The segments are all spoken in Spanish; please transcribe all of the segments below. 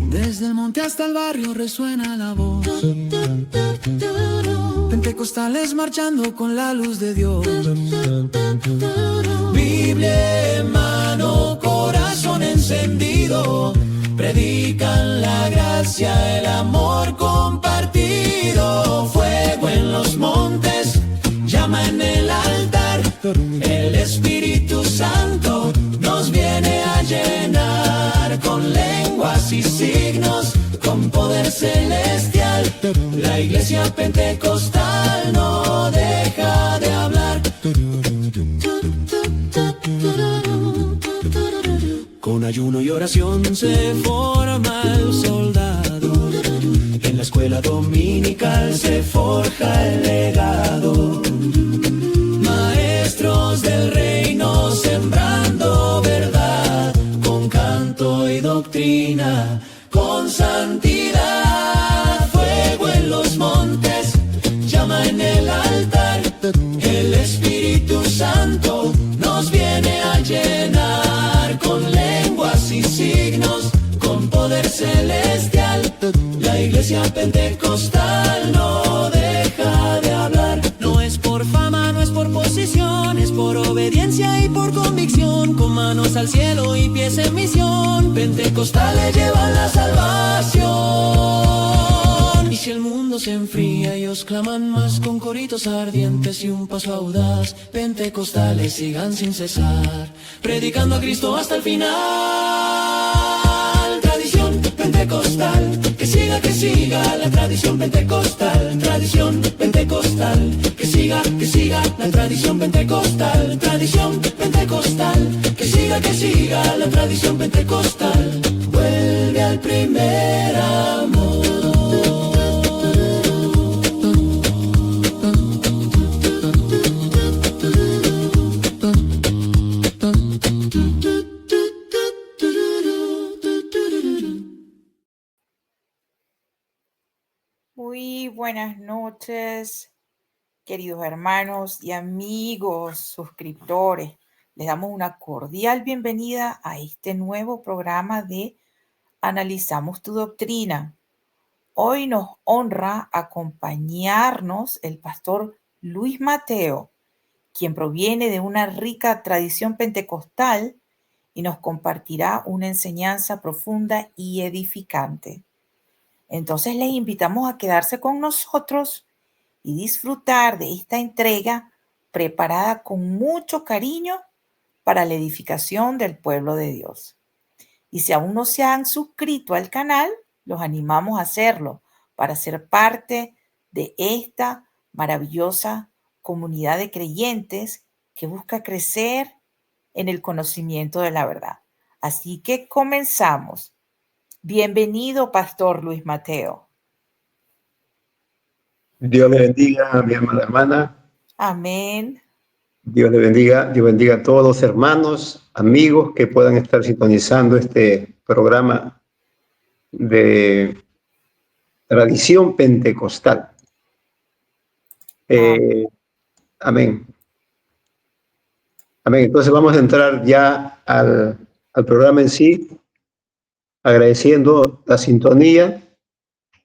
Desde el monte hasta el barrio resuena la voz. Pentecostales marchando con la luz de Dios. Biblia en mano, corazón encendido. Predican la gracia, el amor compartido. Fuego en los montes, llama en el altar. El Espíritu Santo nos viene a llenar con lenguas y signos, con poder celestial. La iglesia pentecostal no deja de hablar. Con ayuno y oración se forma el soldado. En la escuela dominical se forja el legado. Maestros del reino sembrando verdad, con canto y doctrina, con santidad. Fuego en los montes, llama en el altar. El Espíritu Santo nos viene a llenar con lenguas y signos, con poder celestial. La iglesia pentecostal no deja de hablar. No es por fama, no es por posición, es por obediencia y por convicción. Con manos al cielo y pies en misión, pentecostales llevan la salvación. Y si el mundo se enfría, ellos claman más con coritos ardientes y un paso audaz. Pentecostales sigan sin cesar, predicando a Cristo hasta el final. Tradición pentecostal, que siga la tradición pentecostal. Tradición pentecostal, que siga la tradición pentecostal. Tradición pentecostal, que siga la tradición pentecostal. Vuelve al primer amor. Muy buenas noches, queridos hermanos y amigos suscriptores. Les damos una cordial bienvenida a este nuevo programa de Analizamos tu Doctrina. Hoy nos honra acompañarnos el pastor Luis Mateo, quien proviene de una rica tradición pentecostal y nos compartirá una enseñanza profunda y edificante. Entonces les invitamos a quedarse con nosotros y disfrutar de esta entrega preparada con mucho cariño para la edificación del pueblo de Dios. Y si aún no se han suscrito al canal, los animamos a hacerlo para ser parte de esta maravillosa comunidad de creyentes que busca crecer en el conocimiento de la verdad. Así que comenzamos. Bienvenido, Pastor Luis Mateo. Dios le bendiga, mi amada hermana. Amén. Dios le bendiga, Dios bendiga a todos los hermanos, amigos que puedan estar sintonizando este programa de tradición pentecostal. Amén. Amén. Entonces vamos a entrar ya al programa en sí, agradeciendo la sintonía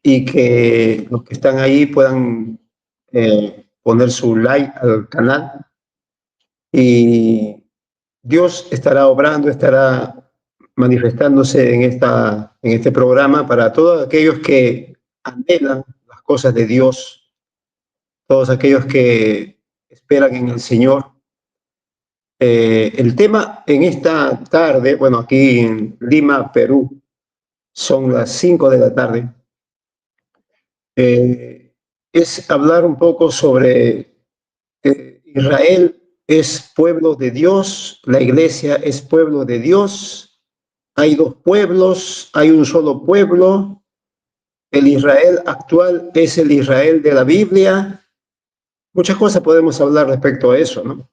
y que los que están ahí puedan poner su like al canal. Y Dios estará obrando, estará manifestándose en este programa para todos aquellos que anhelan las cosas de Dios, todos aquellos que esperan en el Señor. El tema en esta tarde, bueno, aquí en Lima, Perú, son las 5 de la tarde, es hablar un poco sobre Israel es pueblo de Dios, la iglesia es pueblo de Dios, hay dos pueblos, hay un solo pueblo, el Israel actual es el Israel de la Biblia. Muchas cosas podemos hablar respecto a eso, ¿no?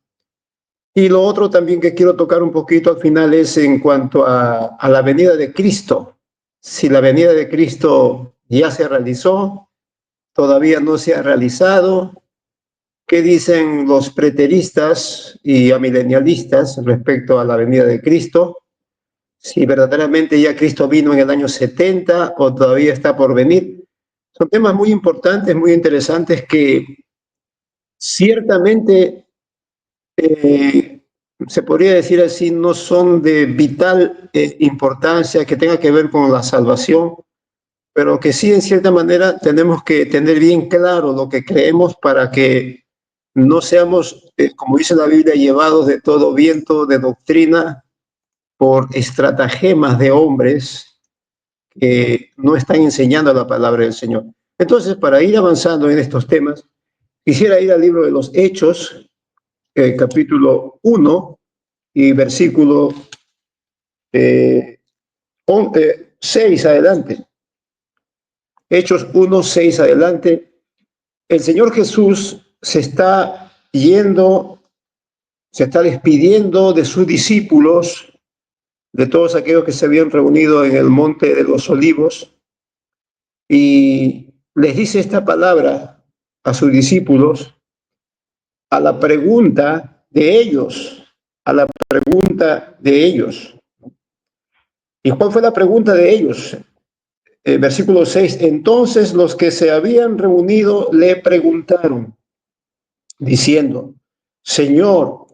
Y lo otro también que quiero tocar un poquito al final es en cuanto a la venida de Cristo. Si la venida de Cristo ya se realizó, todavía no se ha realizado, qué dicen los preteristas y amilenialistas respecto a la venida de Cristo, si verdaderamente ya Cristo vino en el año 70 o todavía está por venir. Son temas muy importantes, muy interesantes que ciertamente se podría decir así, no son de vital importancia que tenga que ver con la salvación, pero que sí en cierta manera tenemos que tener bien claro lo que creemos para que no seamos, como dice la Biblia, llevados de todo viento de doctrina por estratagemas de hombres que no están enseñando la palabra del Señor. Entonces, para ir avanzando en estos temas, quisiera ir al libro de los Hechos, capítulo 1 y versículo 6 adelante. Hechos 1, 6 adelante. El Señor Jesús se está yendo, se está despidiendo de sus discípulos, de todos aquellos que se habían reunido en el monte de los olivos, y les dice esta palabra a sus discípulos a la pregunta de ellos, a la pregunta de ellos. ¿Y cuál fue la pregunta de ellos? Versículo 6, entonces los que se habían reunido le preguntaron, diciendo, Señor,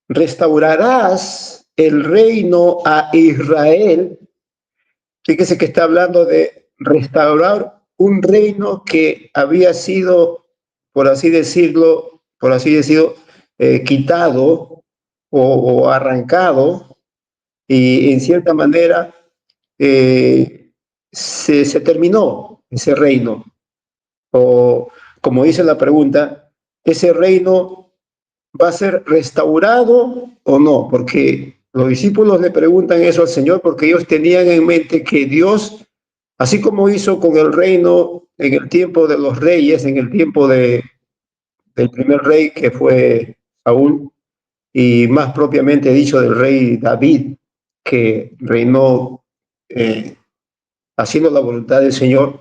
¿restaurarás el reino a Israel? Fíjese que está hablando de restaurar un reino que había sido, por así decirlo, quitado o arrancado, y en cierta manera se terminó ese reino. O como dice la pregunta, ¿ese reino va a ser restaurado o no? Porque los discípulos le preguntan eso al Señor porque ellos tenían en mente que Dios, así como hizo con el reino en el tiempo de los reyes, en el tiempo del primer rey que fue Saúl, y más propiamente dicho del rey David, que reinó haciendo la voluntad del Señor,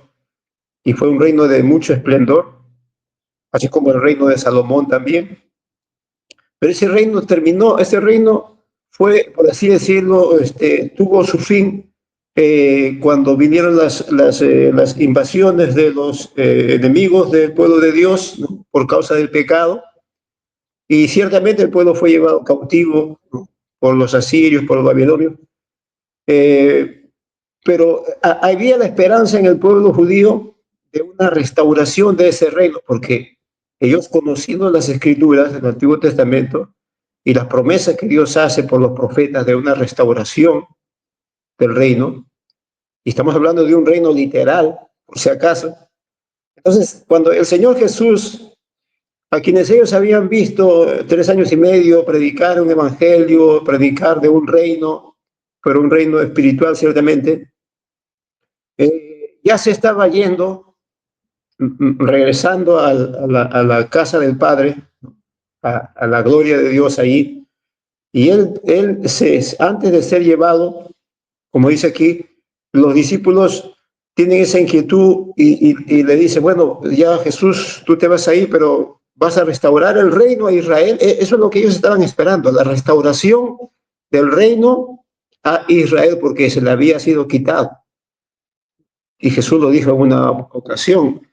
y fue un reino de mucho esplendor, así como el reino de Salomón también. Pero ese reino terminó, ese reino fue, por así decirlo, tuvo su fin cuando vinieron las invasiones de los enemigos del pueblo de Dios, ¿no? Por causa del pecado. Y ciertamente el pueblo fue llevado cautivo, ¿no? Por los asirios, por los babilonios. Pero había la esperanza en el pueblo judío de una restauración de ese reino, porque ellos, conociendo las escrituras del Antiguo Testamento y las promesas que Dios hace por los profetas de una restauración del reino, y estamos hablando de un reino literal, por si acaso. Entonces, cuando el Señor Jesús, a quienes ellos habían visto 3 años y medio predicar un evangelio, predicar de un reino, pero un reino espiritual ciertamente, ya se estaba yendo, regresando a la casa del Padre, a la gloria de Dios ahí, y antes de ser llevado, como dice aquí, los discípulos tienen esa inquietud y le dice, bueno, ya Jesús, tú te vas ahí, pero vas a restaurar el reino a Israel. Eso es lo que ellos estaban esperando, la restauración del reino a Israel, porque se le había sido quitado. Y Jesús lo dijo en una ocasión,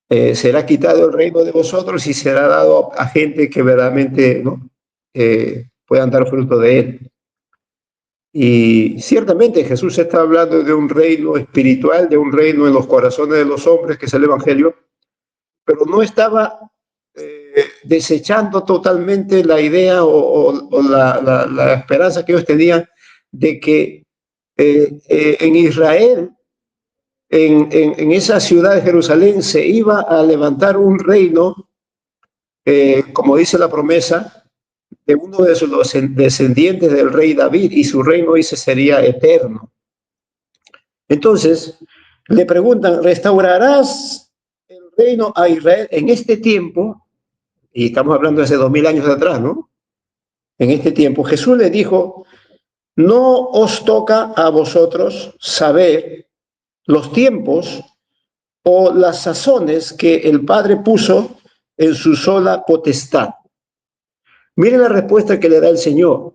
será quitado el reino de vosotros y será dado a gente que verdaderamente, ¿no? Puedan dar fruto de él. Y ciertamente Jesús está hablando de un reino espiritual, de un reino en los corazones de los hombres, que es el Evangelio, pero no estaba desechando totalmente la idea o la esperanza que ellos tenían de que en Israel, en esa ciudad de Jerusalén, se iba a levantar un reino, como dice la promesa, de uno de los descendientes del rey David, y su reino ese sería eterno. Entonces, le preguntan, ¿restaurarás el reino a Israel en este tiempo? Y estamos hablando de hace 2000 años atrás, ¿no? En este tiempo, Jesús le dijo, no os toca a vosotros saber los tiempos o las sazones que el Padre puso en su sola potestad. Miren la respuesta que le da el Señor.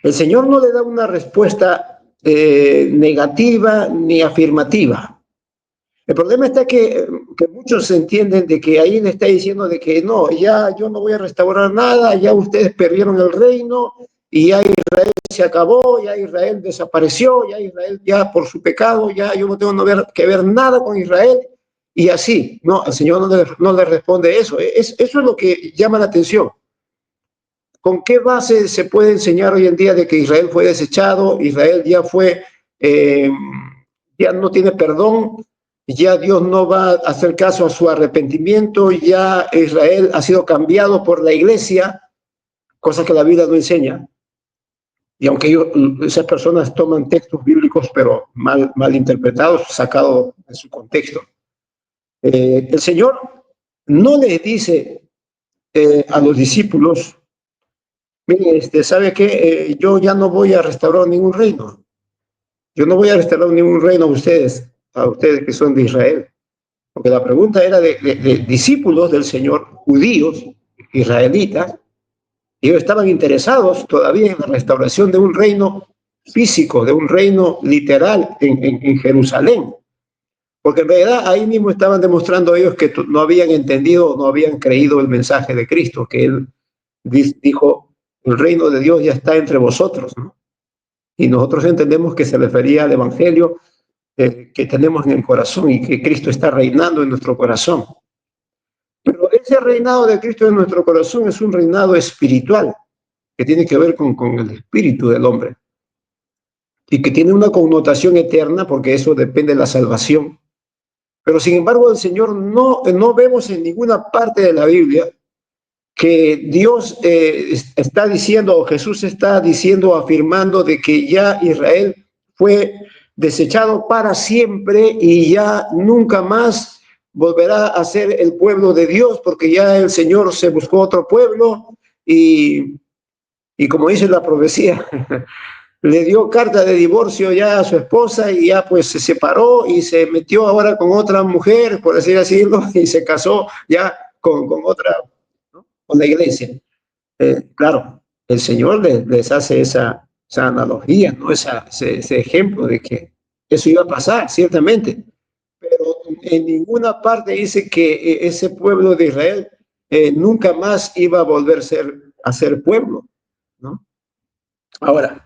El Señor no le da una respuesta negativa ni afirmativa. El problema está que muchos entienden de que ahí le está diciendo de que no, ya yo no voy a restaurar nada, ya ustedes perdieron el reino y ya Israel se acabó, ya Israel desapareció, ya Israel ya por su pecado, ya yo no tengo que ver nada con Israel y así. No, el Señor no le responde eso. Eso es lo que llama la atención. ¿Con qué base se puede enseñar hoy en día de que Israel fue desechado, Israel ya fue, ya no tiene perdón, ya Dios no va a hacer caso a su arrepentimiento, ya Israel ha sido cambiado por la iglesia, cosa que la Biblia no enseña? Y aunque esas personas toman textos bíblicos, pero mal interpretados, sacados de su contexto. El Señor no les dice a los discípulos, mire, ¿sabe qué? Yo ya no voy a restaurar ningún reino. Yo no voy a restaurar ningún reino a ustedes que son de Israel. Porque la pregunta era de discípulos del Señor, judíos, israelitas, y ellos estaban interesados todavía en la restauración de un reino físico, de un reino literal en Jerusalén. Porque en realidad ahí mismo estaban demostrando ellos que no habían entendido, no habían creído el mensaje de Cristo, que Él dijo, el reino de Dios ya está entre vosotros, ¿no? Y nosotros entendemos que se refería al evangelio que tenemos en el corazón y que Cristo está reinando en nuestro corazón. Pero ese reinado de Cristo en nuestro corazón es un reinado espiritual que tiene que ver con el espíritu del hombre y que tiene una connotación eterna porque eso depende de la salvación. Pero sin embargo el Señor no vemos en ninguna parte de la Biblia que Dios está diciendo, o Jesús está diciendo, afirmando de que ya Israel fue desechado para siempre y ya nunca más volverá a ser el pueblo de Dios, porque ya el Señor se buscó otro pueblo y como dice la profecía, le dio carta de divorcio ya a su esposa y ya pues se separó y se metió ahora con otra mujer, por así decirlo, y se casó ya con otra, ¿no? Con la iglesia. Claro, el Señor les hace esa analogía, ¿no? Ese ejemplo de que eso iba a pasar, ciertamente, pero en ninguna parte dice que ese pueblo de Israel nunca más iba a volver a ser pueblo, ¿no? Ahora,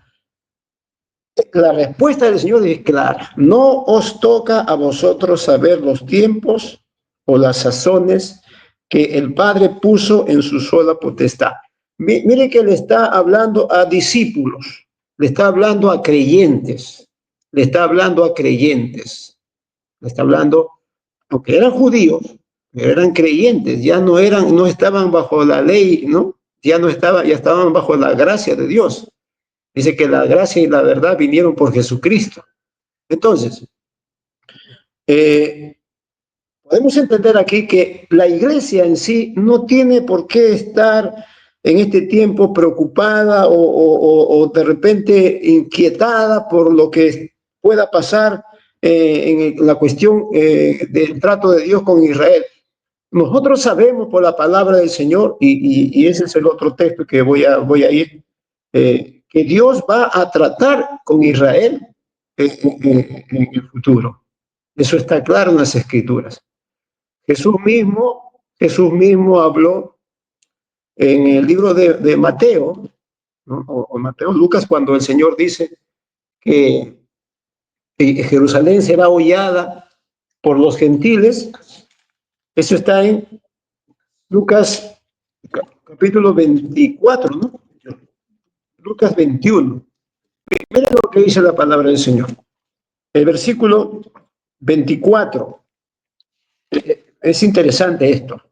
la respuesta del Señor es clara. No os toca a vosotros saber los tiempos o las sazones que el Padre puso en su sola potestad. Mire que le está hablando a discípulos, le está hablando a creyentes, le está hablando a creyentes, le está hablando, aunque eran judíos, pero eran creyentes, ya no estaban bajo la ley, ¿no? Ya estaban bajo la gracia de Dios. Dice que la gracia y la verdad vinieron por Jesucristo. Entonces, podemos entender aquí que la iglesia en sí no tiene por qué estar en este tiempo preocupada o de repente inquietada por lo que pueda pasar en la cuestión del trato de Dios con Israel. Nosotros sabemos por la palabra del Señor, y ese es el otro texto que voy a ir, que Dios va a tratar con Israel en el futuro. Eso está claro en las Escrituras. Jesús mismo habló en el libro de Mateo, ¿no? o Mateo, Lucas, cuando el Señor dice que Jerusalén será hollada por los gentiles. Eso está en Lucas capítulo 24, ¿no? Lucas 21. Miren lo que dice la palabra del Señor. El versículo 24. Es interesante esto.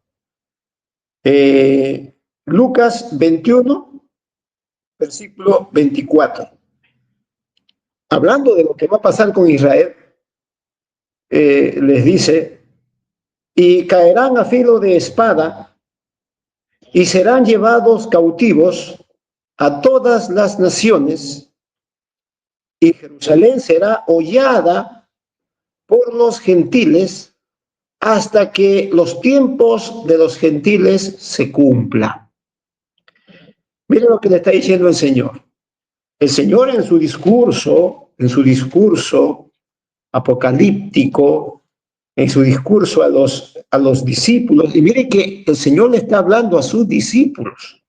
Lucas 21, versículo 24. Hablando de lo que va a pasar con Israel, les dice, y caerán a filo de espada y serán llevados cautivos a todas las naciones, y Jerusalén será hollada por los gentiles hasta que los tiempos de los gentiles se cumplan. Miren lo que le está diciendo el Señor. El Señor en su discurso apocalíptico, en su discurso a los discípulos, y mire que el Señor le está hablando a sus discípulos.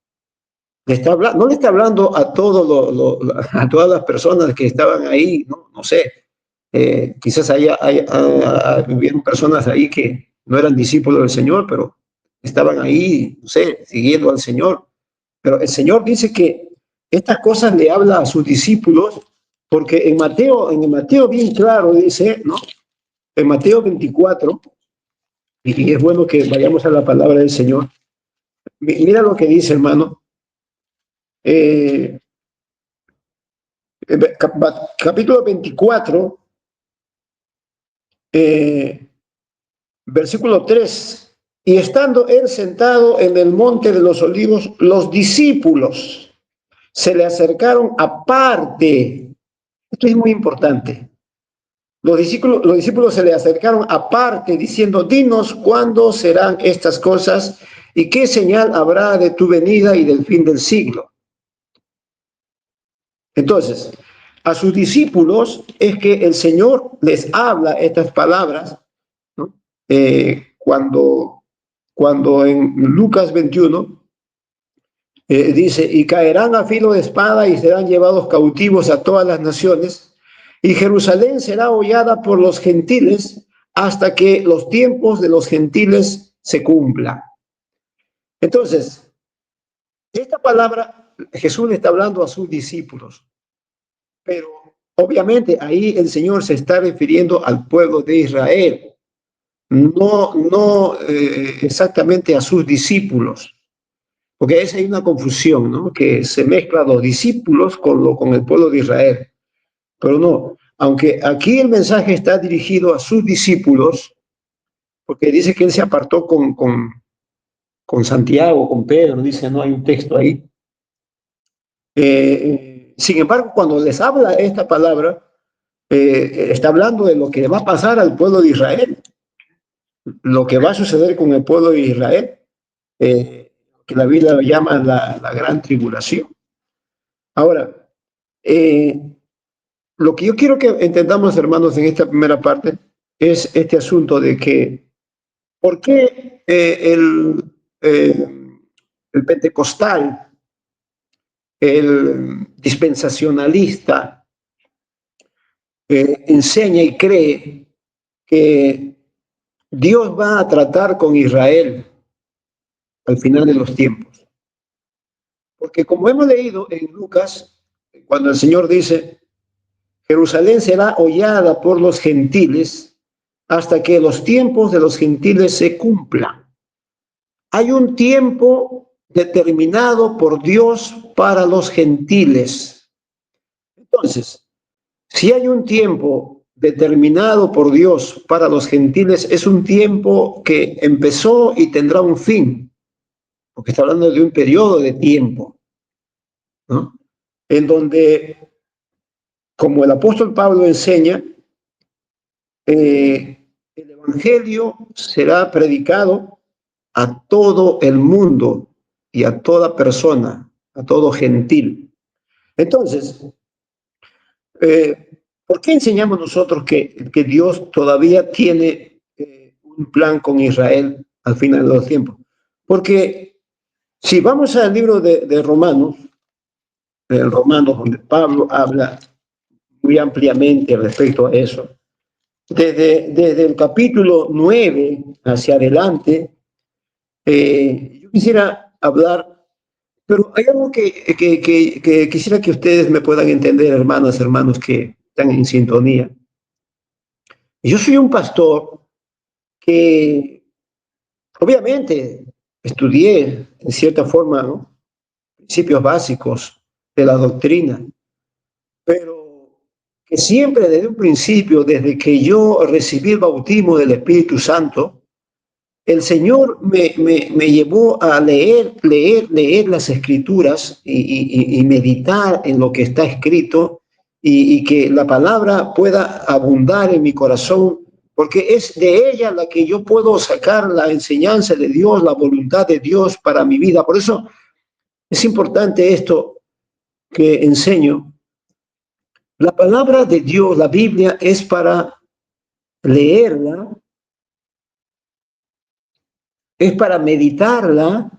No le está hablando a a todas las personas que estaban ahí, no sé, quizás hubieron personas ahí que no eran discípulos del Señor, pero estaban ahí, no sé, siguiendo al Señor. Pero el Señor dice que estas cosas le habla a sus discípulos, porque en Mateo bien claro dice, ¿no? En Mateo 24, y es bueno que vayamos a la palabra del Señor. Mira lo que dice, hermano. Capítulo 24, versículo 3. Y estando él sentado en el monte de los olivos, los discípulos se le acercaron aparte. Esto es muy importante. Los discípulos se le acercaron aparte diciendo, dinos cuándo serán estas cosas y qué señal habrá de tu venida y del fin del siglo. Entonces, a sus discípulos es que el Señor les habla estas palabras, ¿no? Cuando en Lucas 21 dice, y caerán a filo de espada y serán llevados cautivos a todas las naciones, y Jerusalén será hollada por los gentiles hasta que los tiempos de los gentiles se cumplan. Entonces, esta palabra Jesús le está hablando a sus discípulos, pero obviamente ahí el Señor se está refiriendo al pueblo de Israel, no exactamente a sus discípulos, porque a veces hay una confusión, ¿no? Que se mezcla los discípulos con el pueblo de Israel. Pero no, aunque aquí el mensaje está dirigido a sus discípulos, porque dice que él se apartó con Santiago, con Pedro, dice, no hay un texto ahí. Sin embargo, cuando les habla esta palabra, está hablando de lo que va a pasar al pueblo de Israel, lo que va a suceder con el pueblo de Israel, que la Biblia lo llama la gran tribulación. Ahora, lo que yo quiero que entendamos, hermanos, en esta primera parte, es este asunto de que, ¿por qué el pentecostal, el dispensacionalista, enseña y cree que Dios va a tratar con Israel al final de los tiempos? Porque como hemos leído en Lucas, cuando el Señor dice, Jerusalén será hollada por los gentiles hasta que los tiempos de los gentiles se cumplan. Hay un tiempo determinado por Dios para los gentiles. Entonces, si hay un tiempo determinado por Dios para los gentiles, es un tiempo que empezó y tendrá un fin, porque está hablando de un periodo de tiempo, ¿no? En donde, como el apóstol Pablo enseña, el evangelio será predicado a todo el mundo y a toda persona, a todo gentil. Entonces, ¿por qué enseñamos nosotros que Dios todavía tiene un plan con Israel al final de los tiempos? Porque si vamos al libro de Romanos, donde Pablo habla muy ampliamente respecto a eso, desde el capítulo 9 hacia adelante, yo quisiera hablar, pero hay algo que quisiera que ustedes me puedan entender, hermanos que están en sintonía. Yo soy un pastor que obviamente estudié en cierta forma, ¿no?, principios básicos de la doctrina, pero que siempre desde un principio, desde que yo recibí el bautismo del Espíritu Santo, el Señor me llevó a leer las Escrituras y meditar en lo que está escrito y que la palabra pueda abundar en mi corazón, porque es de ella la que yo puedo sacar la enseñanza de Dios, la voluntad de Dios para mi vida. Por eso es importante esto que enseño. La palabra de Dios, la Biblia, es para leerla, es para meditarla,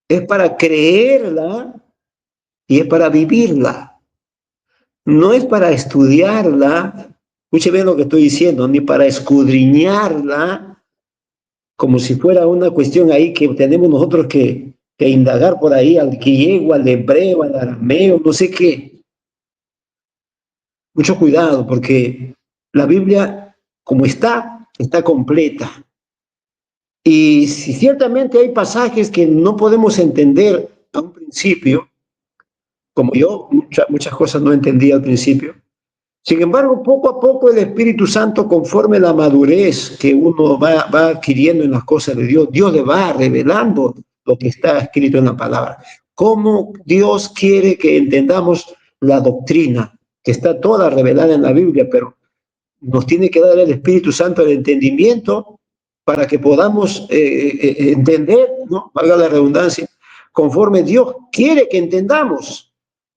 es para creerla y es para vivirla. No es para estudiarla, escuche bien lo que estoy diciendo, ni para escudriñarla como si fuera una cuestión ahí que tenemos nosotros que indagar por ahí al griego, al hebreo, al arameo, no sé qué. Mucho cuidado, porque la Biblia, como está completa. Y si ciertamente hay pasajes que no podemos entender a un principio, como yo muchas cosas no entendía al principio, sin embargo, poco a poco el Espíritu Santo, conforme la madurez que uno va adquiriendo en las cosas de Dios, Dios le va revelando lo que está escrito en la palabra. Cómo Dios quiere que entendamos la doctrina, que está toda revelada en la Biblia, pero nos tiene que dar el Espíritu Santo el entendimiento para que podamos entender, ¿no? Valga la redundancia, conforme Dios quiere que entendamos,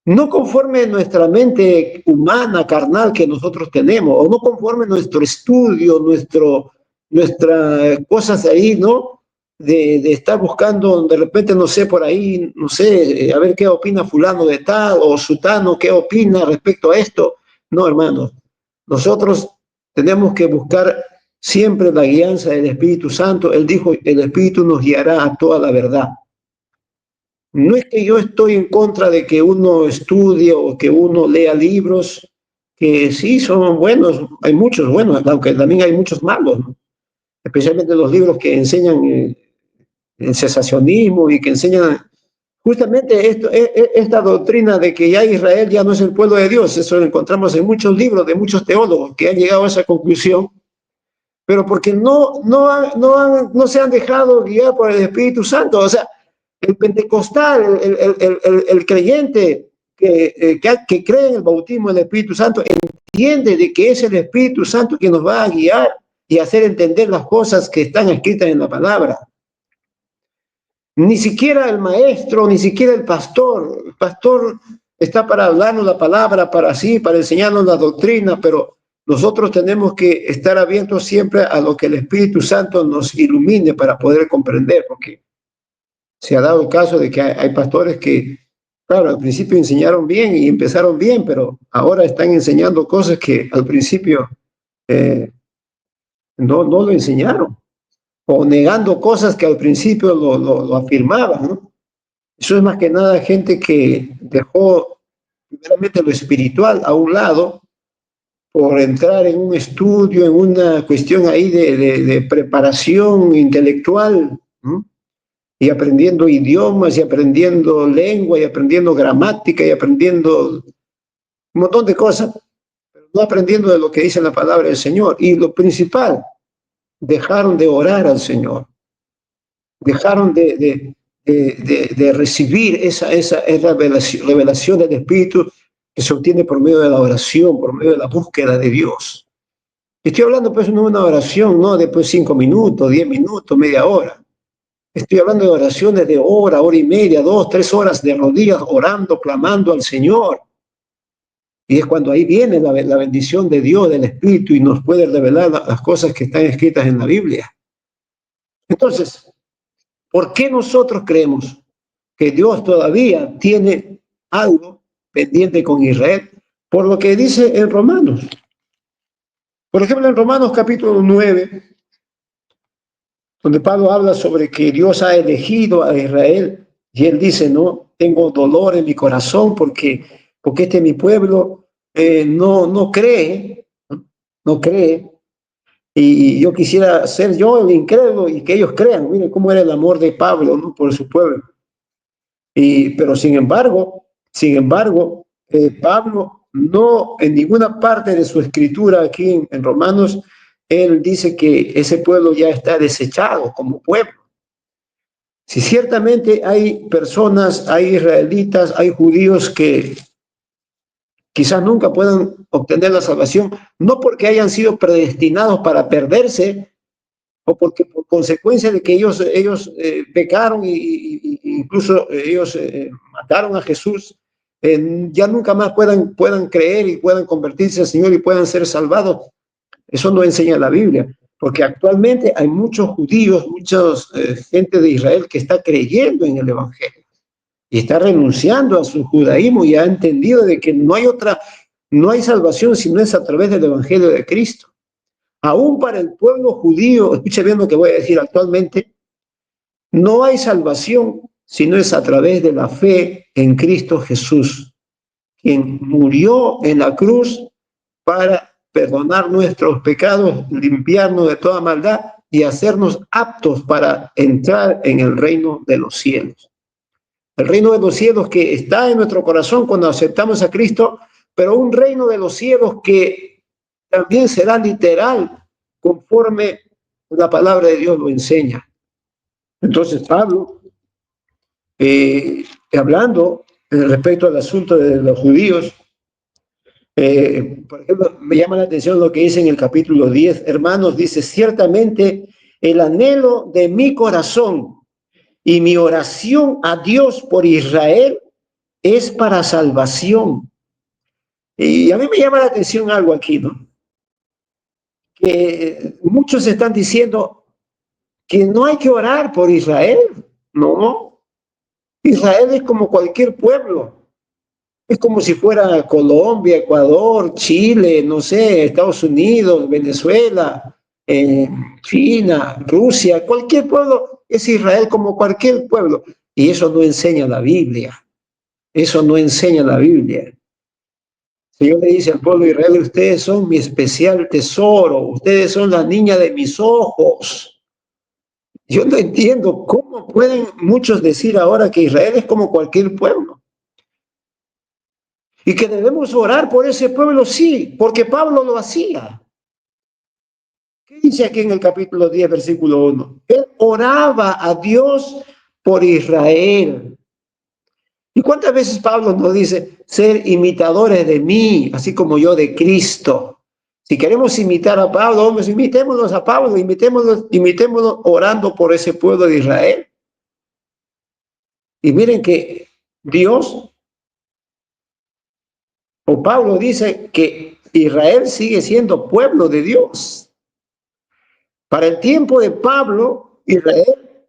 no conforme nuestra mente humana, carnal que nosotros tenemos, o no conforme nuestro estudio, nuestras cosas ahí, ¿no? De estar buscando, de repente, no sé, por ahí, no sé, a ver qué opina fulano de tal, o sutano, qué opina respecto a esto. No, hermanos, nosotros tenemos que buscar siempre la guianza del Espíritu Santo. Él dijo, el Espíritu nos guiará a toda la verdad. No es que yo estoy en contra de que uno estudie o que uno lea libros, que sí son buenos, hay muchos buenos, aunque también hay muchos malos, ¿no? Especialmente los libros que enseñan el cesacionismo y que enseñan justamente esta doctrina de que ya Israel ya no es el pueblo de Dios. Eso lo encontramos en muchos libros de muchos teólogos que han llegado a esa conclusión, pero porque no se han dejado guiar por el Espíritu Santo. O sea, el pentecostal, el creyente que cree en el bautismo del Espíritu Santo, entiende de que es el Espíritu Santo que nos va a guiar y hacer entender las cosas que están escritas en la palabra. Ni siquiera el maestro, ni siquiera el pastor. El pastor está para hablarnos la palabra, para enseñarnos la doctrina, pero nosotros tenemos que estar abiertos siempre a lo que el Espíritu Santo nos ilumine para poder comprender, porque se ha dado el caso de que hay pastores que, claro, al principio enseñaron bien y empezaron bien, pero ahora están enseñando cosas que al principio no lo enseñaron, o negando cosas que al principio lo afirmaban, ¿no? Eso es más que nada gente que dejó primeramente lo espiritual a un lado por entrar en un estudio, en una cuestión ahí de preparación intelectual, ¿no? Y aprendiendo idiomas, y aprendiendo lengua, y aprendiendo gramática, y aprendiendo un montón de cosas, pero no aprendiendo de lo que dice la palabra del Señor. Y lo principal, dejaron de orar al Señor, dejaron de recibir esa revelación del Espíritu que se obtiene por medio de la oración, por medio de la búsqueda de Dios. Estoy hablando pues no de una oración, no después 5 minutos, 10 minutos, media hora. Estoy hablando de oraciones de hora, hora y media, 2, 3 horas de rodillas orando, clamando al Señor. Y es cuando ahí viene la bendición de Dios, del Espíritu, y nos puede revelar las cosas que están escritas en la Biblia. Entonces, ¿por qué nosotros creemos que Dios todavía tiene algo pendiente con Israel? Por lo que dice en Romanos. Por ejemplo, en Romanos capítulo 9, donde Pablo habla sobre que Dios ha elegido a Israel, y él dice, no, tengo dolor en mi corazón porque este mi pueblo no cree, no cree, y yo quisiera ser yo el incrédulo y que ellos crean. Miren cómo era el amor de Pablo, ¿no?, por su pueblo. Pero sin embargo, Pablo no en ninguna parte de su escritura aquí en Romanos, él dice que ese pueblo ya está desechado como pueblo. Si ciertamente hay personas, hay israelitas, hay judíos que quizás nunca puedan obtener la salvación, no porque hayan sido predestinados para perderse, o porque por consecuencia de que ellos pecaron incluso ellos mataron a Jesús, ya nunca más puedan creer y puedan convertirse al Señor y puedan ser salvados. Eso no enseña la Biblia, porque actualmente hay muchos judíos, mucha gente de Israel que está creyendo en el Evangelio y está renunciando a su judaísmo y ha entendido de que no hay salvación si no es a través del Evangelio de Cristo. Aún para el pueblo judío, escuche bien lo que voy a decir actualmente, no hay salvación si no es a través de la fe en Cristo Jesús, quien murió en la cruz para perdonar nuestros pecados, limpiarnos de toda maldad y hacernos aptos para entrar en el reino de los cielos. El reino de los cielos que está en nuestro corazón cuando aceptamos a Cristo, pero un reino de los cielos que también será literal conforme la palabra de Dios lo enseña. Entonces Pablo, hablando respecto al asunto de los judíos, por ejemplo, me llama la atención lo que dice en el capítulo 10, hermanos, dice, ciertamente el anhelo de mi corazón y mi oración a Dios por Israel es para salvación. Y a mí me llama la atención algo aquí, ¿no? Que muchos están diciendo que no hay que orar por Israel. No, Israel es como cualquier pueblo. Es como si fuera Colombia, Ecuador, Chile, no sé, Estados Unidos, Venezuela, China, Rusia, cualquier pueblo es Israel como cualquier pueblo. Y eso no enseña la Biblia. Eso no enseña la Biblia. El Señor le dice al pueblo de Israel, ustedes son mi especial tesoro, ustedes son la niña de mis ojos. Yo no entiendo cómo pueden muchos decir ahora que Israel es como cualquier pueblo. Y que debemos orar por ese pueblo, sí, porque Pablo lo hacía. ¿Qué dice aquí en el capítulo 10, versículo 1? Él oraba a Dios por Israel. ¿Y cuántas veces Pablo nos dice, ser imitadores de mí, así como yo de Cristo? Si queremos imitar a Pablo, hombres, imitémonos a Pablo, imitémonos orando por ese pueblo de Israel. Y miren que Dios, o Pablo dice que Israel sigue siendo pueblo de Dios. Para el tiempo de Pablo, Israel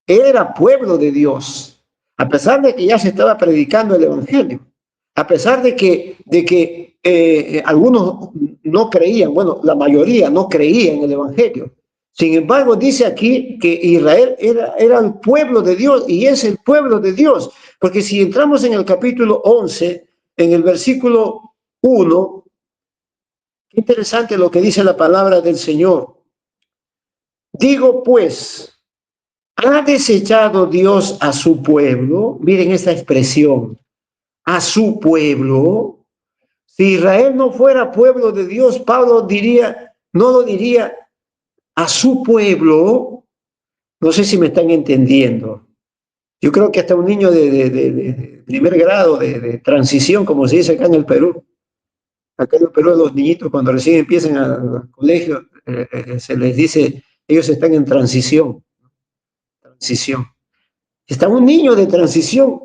era pueblo de Dios, a pesar de que ya se estaba predicando el Evangelio, a pesar de que algunos no creían, bueno, la mayoría no creía en el Evangelio. Sin embargo, dice aquí que Israel era el pueblo de Dios y es el pueblo de Dios, porque si entramos en el capítulo 11, en el versículo 1, qué interesante lo que dice la palabra del Señor. Digo pues, ¿ha desechado Dios a su pueblo? Miren esta expresión, a su pueblo. Si Israel no fuera pueblo de Dios, Pablo diría, no lo diría a su pueblo. No sé si me están entendiendo. Yo creo que hasta un niño de primer grado, de transición, como se dice acá en el Perú. Acá en el Perú los niñitos cuando recién empiezan al colegio, se les dice, ellos están en transición. Está un niño de transición,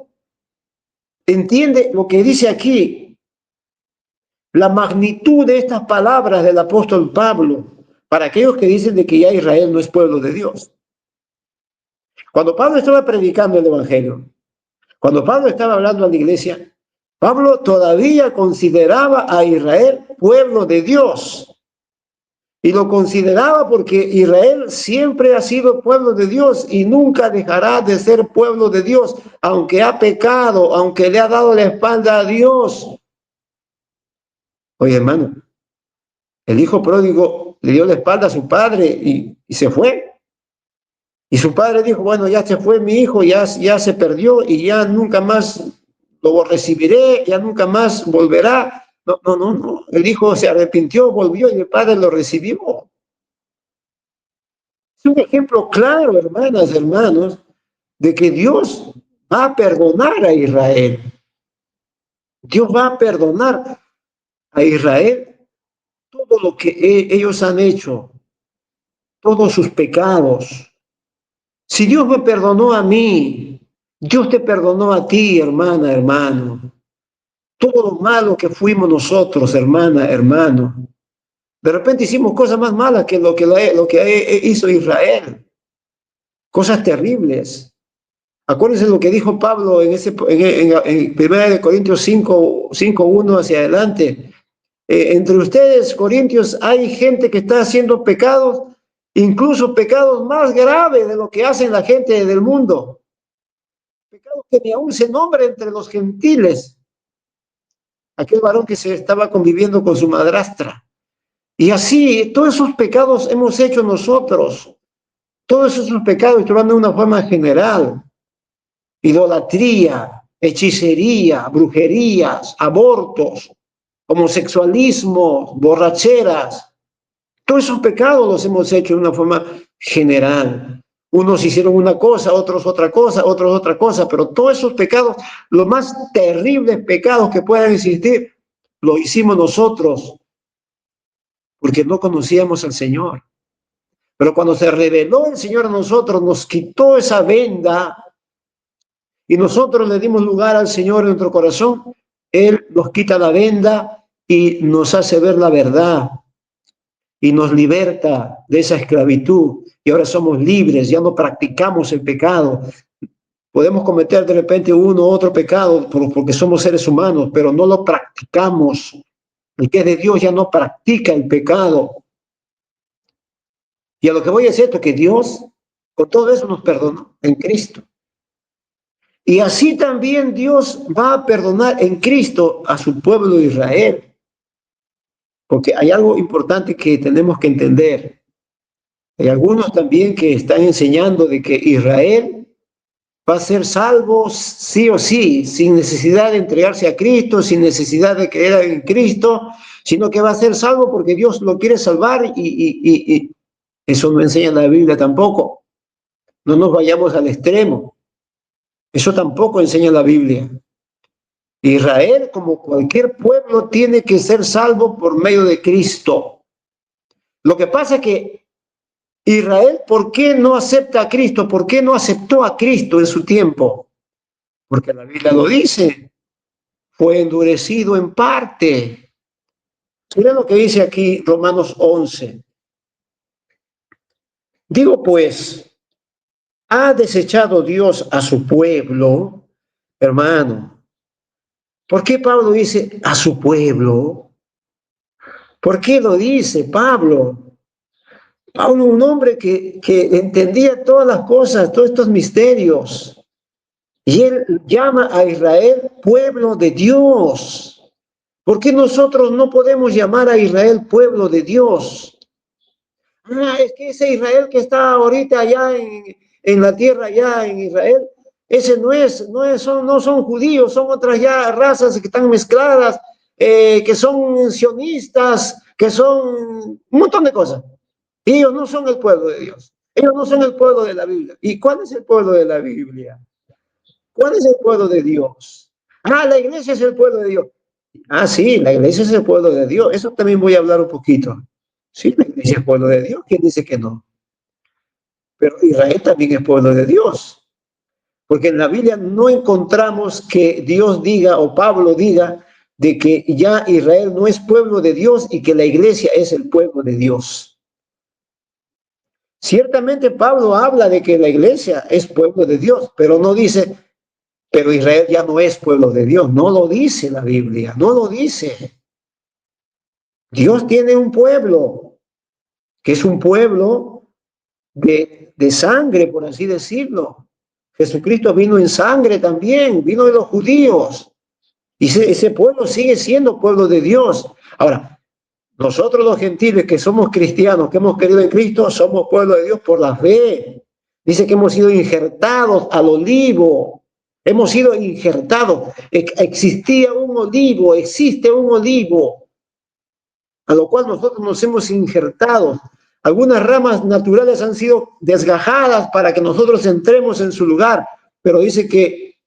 entiende lo que dice aquí, la magnitud de estas palabras del apóstol Pablo, para aquellos que dicen de que ya Israel no es pueblo de Dios. Cuando Pablo estaba predicando el Evangelio, cuando Pablo estaba hablando a la iglesia, Pablo todavía consideraba a Israel pueblo de Dios. Y lo consideraba porque Israel siempre ha sido pueblo de Dios y nunca dejará de ser pueblo de Dios, aunque ha pecado, aunque le ha dado la espalda a Dios. Oye, hermano, el hijo pródigo le dio la espalda a su padre y se fue. Y su padre dijo, bueno, ya se fue mi hijo, ya se perdió y ya nunca más lo recibiré, ya nunca más volverá. No. El hijo se arrepintió, volvió y el padre lo recibió. Es un ejemplo claro, hermanas, hermanos, de que Dios va a perdonar a Israel. Dios va a perdonar a Israel todo lo que ellos han hecho, todos sus pecados. Si Dios me perdonó a mí, Dios te perdonó a ti, hermana, hermano. Todo lo malo que fuimos nosotros, hermana, hermano. De repente hicimos cosas más malas que lo que hizo Israel. Cosas terribles. Acuérdense lo que dijo Pablo en 1 Corintios 5:1 hacia adelante. Entre ustedes, Corintios, hay gente que está haciendo pecados, incluso pecados más graves de lo que hacen la gente del mundo. Pecados que ni aún se nombra entre los gentiles. Aquel varón que se estaba conviviendo con su madrastra. Y así, todos esos pecados hemos hecho nosotros. Todos esos pecados, estoy hablando de una forma general. Idolatría, hechicería, brujerías, abortos, homosexualismo, borracheras. Todos esos pecados los hemos hecho de una forma general. Unos hicieron una cosa, otros otra cosa, pero todos esos pecados, los más terribles pecados que puedan existir, lo hicimos nosotros porque no conocíamos al Señor. Pero cuando se reveló el Señor a nosotros, nos quitó esa venda y nosotros le dimos lugar al Señor en nuestro corazón, Él nos quita la venda y nos hace ver la verdad y nos liberta de esa esclavitud. Y ahora somos libres, ya no practicamos el pecado. Podemos cometer de repente uno u otro pecado porque somos seres humanos, pero no lo practicamos. El que es de Dios ya no practica el pecado. Y a lo que voy es esto, que Dios con todo eso nos perdonó en Cristo. Y así también Dios va a perdonar en Cristo a su pueblo de Israel. Porque hay algo importante que tenemos que entender. Hay algunos también que están enseñando de que Israel va a ser salvo sí o sí, sin necesidad de entregarse a Cristo, sin necesidad de creer en Cristo, sino que va a ser salvo porque Dios lo quiere salvar y eso no enseña la Biblia tampoco. No nos vayamos al extremo. Eso tampoco enseña la Biblia. Israel, como cualquier pueblo, tiene que ser salvo por medio de Cristo. Lo que pasa es que Israel, ¿por qué no acepta a Cristo? ¿Por qué no aceptó a Cristo en su tiempo? Porque la Biblia lo dice. Fue endurecido en parte. Mira lo que dice aquí Romanos 11. Digo pues, ¿ha desechado Dios a su pueblo? Hermano, ¿por qué Pablo dice a su pueblo? ¿Por qué lo dice Pablo? Pablo, un hombre que entendía todas las cosas, todos estos misterios. Y él llama a Israel pueblo de Dios. ¿Por qué nosotros no podemos llamar a Israel pueblo de Dios? Es que ese Israel que está ahorita allá en la tierra, allá en Israel, ese no son judíos, son otras ya razas que están mezcladas, que son sionistas, que son un montón de cosas. Ellos no son el pueblo de Dios. Ellos no son el pueblo de la Biblia. ¿Y cuál es el pueblo de la Biblia? ¿Cuál es el pueblo de Dios? La iglesia es el pueblo de Dios. Sí, la iglesia es el pueblo de Dios. Eso también voy a hablar un poquito. Sí, la iglesia es el pueblo de Dios. ¿Quién dice que no? Pero Israel también es pueblo de Dios. Porque en la Biblia no encontramos que Dios diga o Pablo diga de que ya Israel no es pueblo de Dios y que la iglesia es el pueblo de Dios. Ciertamente Pablo habla de que la iglesia es pueblo de Dios, pero no dice, pero Israel ya no es pueblo de Dios. No lo dice la Biblia, no lo dice. Dios tiene un pueblo, que es un pueblo de sangre, por así decirlo. Jesucristo vino en sangre también, vino de los judíos. Y ese pueblo sigue siendo pueblo de Dios. Ahora, nosotros los gentiles que somos cristianos, que hemos creído en Cristo, somos pueblo de Dios por la fe. Dice que hemos sido injertados al olivo. Hemos sido injertados. Existía un olivo, existe un olivo, a lo cual nosotros nos hemos injertado. Algunas ramas naturales han sido desgajadas para que nosotros entremos en su lugar, pero dice que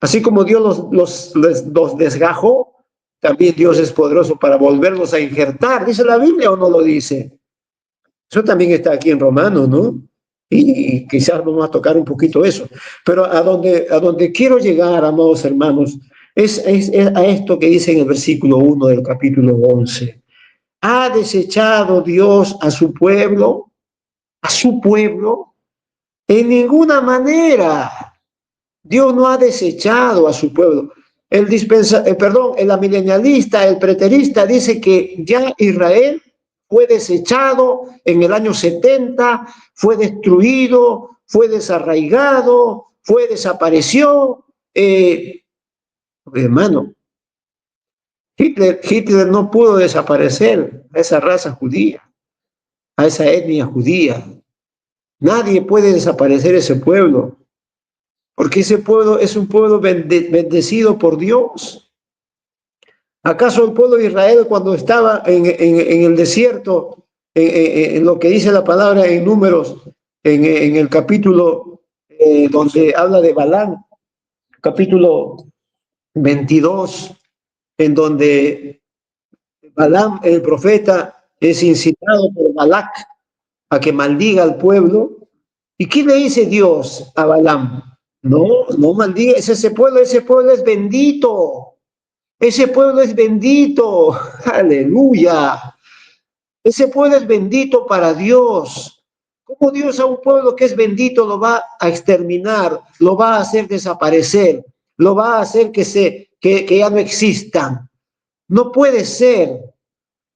Así como Dios los desgajó, también Dios es poderoso para volverlos a injertar. ¿Dice la Biblia o no lo dice? Eso también está aquí en Romanos, ¿no? Y quizás vamos a tocar un poquito eso. Pero a donde quiero llegar, amados hermanos, es a esto que dice en el versículo 1 del capítulo 11. ¿Ha desechado Dios a su pueblo? ¿A su pueblo? En ninguna manera. Dios no ha desechado a su pueblo. El amilenialista, el preterista dice que ya Israel fue desechado en el año 70, fue destruido, fue desarraigado, desapareció. Hermano, Hitler no pudo desaparecer a esa raza judía, a esa etnia judía. Nadie puede desaparecer ese pueblo, porque ese pueblo es un pueblo bendecido por Dios. ¿Acaso el pueblo de Israel, cuando estaba en el desierto, en lo que dice la palabra en Números, en el capítulo donde habla de Balán, capítulo 22, en donde Balaam, el profeta, es incitado por Balac a que maldiga al pueblo? ¿Y qué le dice Dios a Balaam? No, no maldigas ese pueblo es bendito. Ese pueblo es bendito. Aleluya. Ese pueblo es bendito para Dios. ¿Cómo Dios a un pueblo que es bendito lo va a exterminar, lo va a hacer desaparecer, lo va a hacer que ya no existan? No puede ser.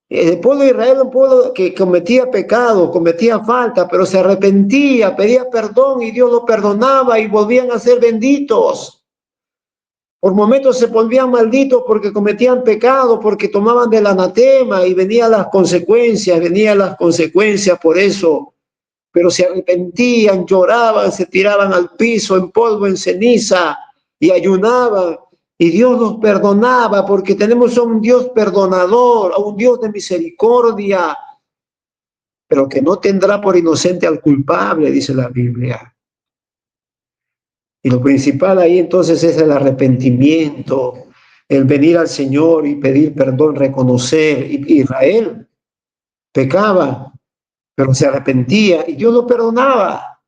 El pueblo de Israel era un pueblo que cometía pecado, cometía falta, pero se arrepentía, pedía perdón y Dios lo perdonaba y volvían a ser benditos. Por momentos se volvían malditos porque cometían pecado, porque tomaban del anatema y venían las consecuencias por eso. Pero se arrepentían, lloraban, se tiraban al piso, en polvo, en ceniza, y ayunaban. Y Dios los perdonaba, porque tenemos a un Dios perdonador, a un Dios de misericordia, pero que no tendrá por inocente al culpable, dice la Biblia. Y lo principal ahí entonces es el arrepentimiento, el venir al Señor y pedir perdón, reconocer. Israel pecaba, pero se arrepentía y Dios lo perdonaba.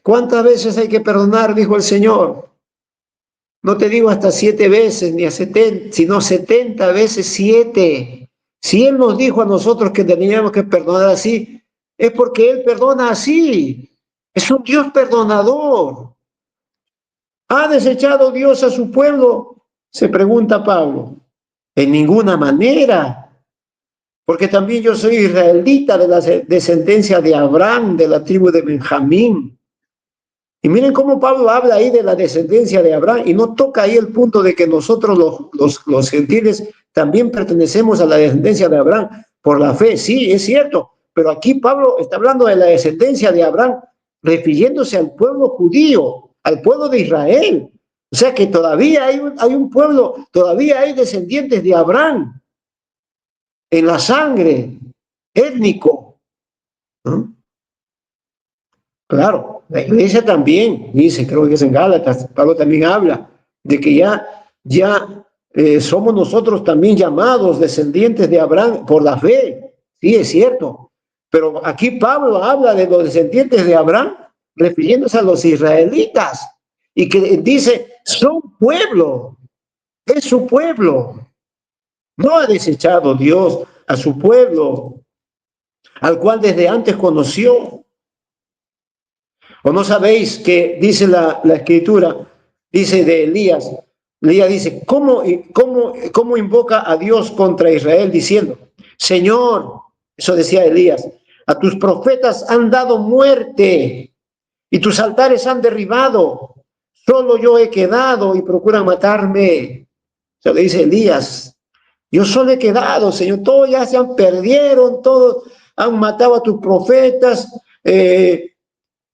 ¿Cuántas veces hay que perdonar? Dijo el Señor. No te digo hasta 7 veces, ni a 70, sino 70 veces 7. Si Él nos dijo a nosotros que teníamos que perdonar así, es porque Él perdona así. Es un Dios perdonador. ¿Ha desechado Dios a su pueblo? Se pregunta Pablo. En ninguna manera, porque también yo soy israelita de la descendencia de Abraham, de la tribu de Benjamín. Y miren cómo Pablo habla ahí de la descendencia de Abraham y no toca ahí el punto de que nosotros los gentiles también pertenecemos a la descendencia de Abraham por la fe. Sí, es cierto, pero aquí Pablo está hablando de la descendencia de Abraham refiriéndose al pueblo judío, al pueblo de Israel. O sea que todavía hay un pueblo, todavía hay descendientes de Abraham en la sangre, étnico, ¿no? Claro, la iglesia también dice, creo que es en Gálatas, Pablo también habla de que ya somos nosotros también llamados descendientes de Abraham por la fe. Sí, es cierto. Pero aquí Pablo habla de los descendientes de Abraham refiriéndose a los israelitas y que dice, son pueblo, es su pueblo. No ha desechado Dios a su pueblo, al cual desde antes conoció. ¿O no sabéis que dice la escritura, dice de Elías? Elías dice, ¿cómo invoca a Dios contra Israel diciendo, Señor, eso decía Elías, a tus profetas han dado muerte y tus altares han derribado, solo yo he quedado y procuran matarme? Eso le dice Elías, yo solo he quedado, Señor, todos ya se perdieron, todos han matado a tus profetas,